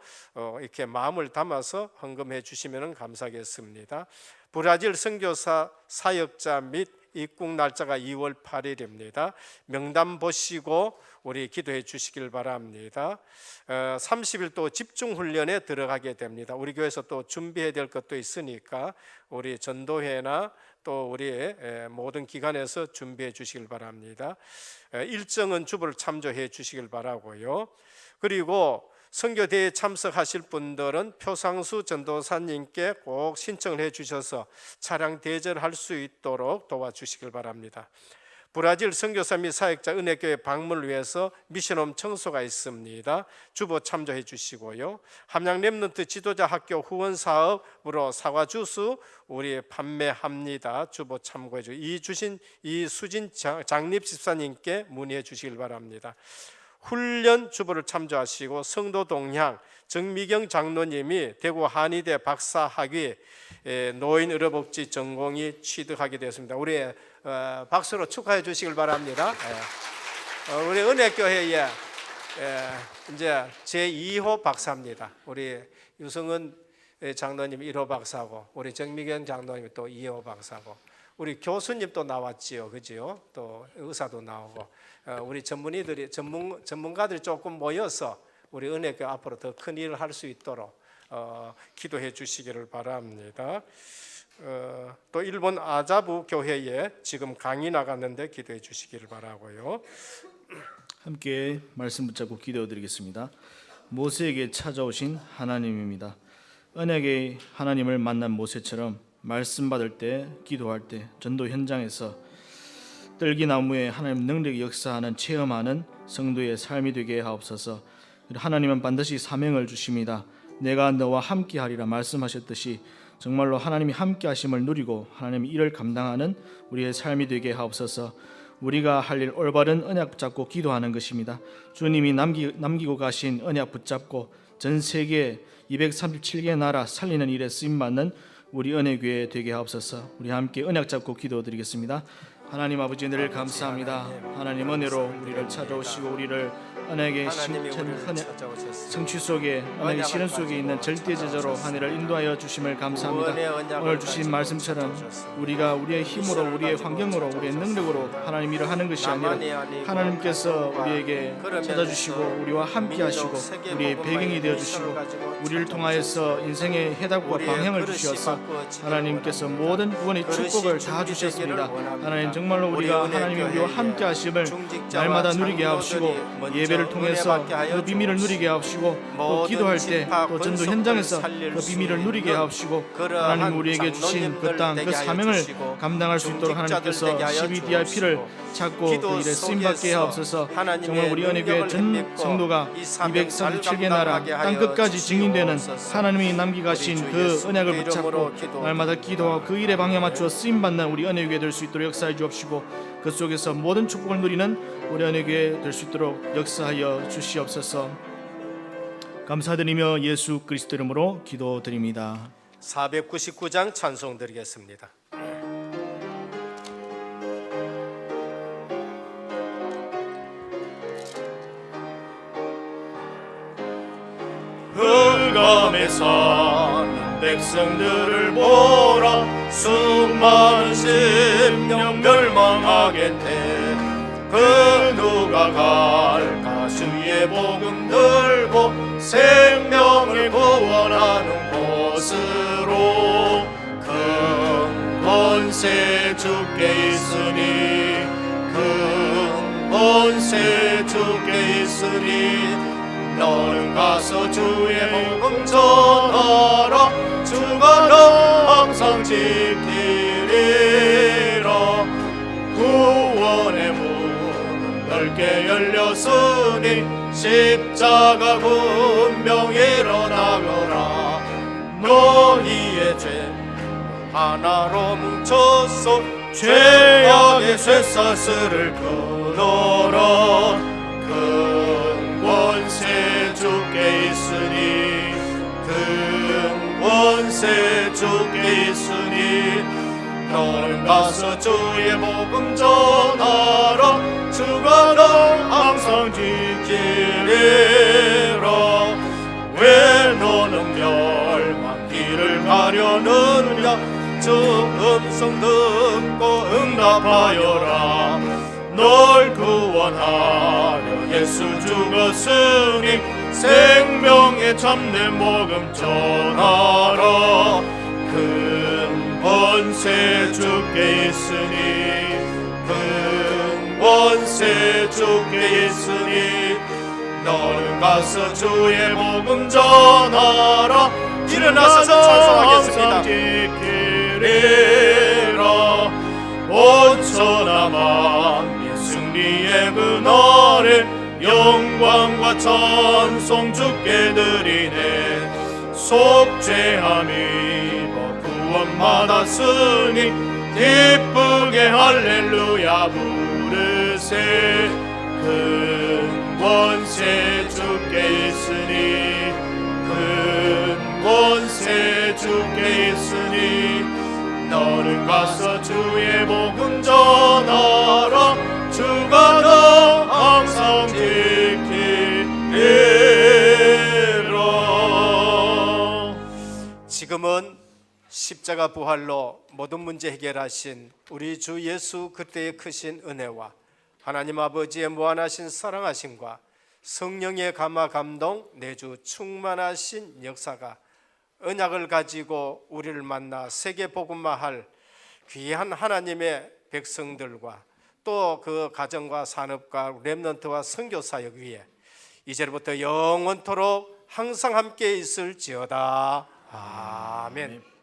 이렇게 마음을 담아서 헌금해 주시면 감사하겠습니다. 브라질 선교사 사역자 및 입국 날짜가 2월 8일입니다. 명단 보시고 우리 기도해 주시길 바랍니다. 30일 또 집중훈련에 들어가게 됩니다. 우리 교회에서 또 준비해야 될 것도 있으니까 우리 전도회나 또 우리 모든 기관에서 준비해 주시길 바랍니다. 일정은 주보를 참조해 주시길 바라고요. 그리고 선교대회에 참석하실 분들은 표상수 전도사님께 꼭 신청을 해 주셔서 차량 대절할 수 있도록 도와주시길 바랍니다. 브라질 선교사 및 사역자 은혜교회 방문을 위해서 미션홈 청소가 있습니다. 주보 참조해 주시고요. 함양 렘넌트 지도자 학교 후원 사업으로 사과 주스 우리 판매합니다. 주보 참고해 주시고 이수진 장립 집사님께 문의해 주시길 바랍니다. 훈련 주보를 참조하시고 성도 동향 정미경 장로님이 대구 한의대 박사학위 노인 의료복지 전공이 취득하게 되었습니다. 우리 박수로 축하해 주시길 바랍니다. 우리 은혜교회에 이제 제2호 박사입니다. 우리 유성은 장로님 1호 박사고 우리 정미경 장로님 또 2호 박사고 우리 교수님도 나왔지요, 그지요? 또 의사도 나오고 우리 전문가들이 조금 모여서 우리 은혜교회 앞으로 더 큰 일을 할 수 있도록 기도해 주시기를 바랍니다. 또 일본 아자부 교회에 지금 강의 나갔는데 기도해 주시기를 바라고요. 함께 말씀 붙잡고 기도드리겠습니다. 모세에게 찾아오신 하나님입니다. 언약의 하나님을 만난 모세처럼 말씀 받을 때, 기도할 때, 전도 현장에서 떨기나무에 하나님 능력이 역사하는 체험하는 성도의 삶이 되게 하옵소서. 하나님은 반드시 사명을 주십니다. 내가 너와 함께하리라 말씀하셨듯이 정말로 하나님이 함께하심을 누리고 하나님의 일을 감당하는 우리의 삶이 되게 하옵소서. 우리가 할 일 올바른 언약 붙잡고 기도하는 것입니다. 주님이 남기고 가신 언약 붙잡고 전 세계 237개 나라 살리는 일에 쓰임받는 우리 은혜교회 되게 하옵소서. 우리 함께 언약 잡고 기도드리겠습니다. 하나님 아버지 늘 감사합니다. 하나님 은혜로 우리를 찾아오시고 우리를 언약의 성취 속에, 언약의 실현 속에 있는 절대 제자로 하늘을 인도하여 주심을 감사합니다. 오늘 주신 말씀처럼 우리가 우리의 힘으로, 우리의 환경으로, 우리의 능력으로 하나님 일을 하는 것이 아니라 하나님께서 우리에게 찾아주시고 우리와 함께 하시고 우리의 배경이 되어주시고 우리를 통하여서 인생의 해답과 방향을 주시어서 하나님께서 모든 구원의 축복을 다 주셨습니다. 하나님 정말로 우리가 하나님이 우리와 함께 하심을 날마다 누리게 하시고 예배를 통해서 그 비밀을 누리게 하시고 또 기도할 때 또 전도 현장에서 그 비밀을 누리게 하시고 하나님 우리에게 주신 그 땅, 그 사명을 감당할 수 있도록 하나님께서 12DRP를 찾고 그 일에 쓰임받게 하옵소서. 정말 우리 은혜교회 전 성도가 237개 나라 땅끝까지 증인되는 하나님이 남기가신 그 언약을 붙잡고 날마다 기도하고 그 일에 방향 맞추어 쓰임받는 우리 은혜교회 될 수 있도록 역사해 주옵시고 그 속에서 모든 축복을 누리는 우리 은혜교회 될 수 있도록 역사하여 주시옵소서. 감사드리며 예수 그리스도 이름으로 기도드립니다. 499장 찬송 드리겠습니다. 흑암에 사는 백성들을 보라. 수많은 심령 멸망하겠네. 그 누가 갈까 주의 복음 들고 생명을 구원하는 곳으로. 큰 권세 주께 있으니 큰 권세 주께 있으니 너는 가서 주의 복음 전하라. 주가 너 항상 지키리라. 구원의 문은 넓게 열렸으니 십자가 군명 일어나거라. 너희의 죄 하나로 뭉쳤소. 죄악의 쇠사슬을 끊어라. 큰 권세 주께 있으니 큰 권세 주께 있으니 너는 가서 주의 복음 전하라. 주가 너 항상 지키리라. 왜 너는 멸망 길을 가려느냐. 주 음성 듣고 응답하여라. 널 구원하려 예수 죽었으니 생명의 참된 복음 전하라. 큰 권세 주께 있으니 큰 권세 주께 있으니 너는 가서 주의 복음 전하라. 일어나서 찬송하겠습니다. 지키리라. 온 천하 만민 승리의 그날에 영광과 찬송 주께 드리네. 속죄함이 구원 받았으니 기쁘게 할렐루야 부르세. 큰 권세 주께 있으니 큰 권세 주께 있으니 너는 가서 주의 복음 전하라. 주가 너 항상 지키리라. 지금은 십자가 부활로 모든 문제 해결하신 우리 주 예수 그리스도의 크신 은혜와 하나님 아버지의 무한하신 사랑하심과 성령의 감화 감동 내주 충만하신 역사가 언약을 가지고 우리를 만나 세계 복음화할 귀한 하나님의 백성들과 또 그 가정과 산업과 렘넌트와 선교 사역 위에 이제부터 영원토록 항상 함께 있을지어다. 아멘.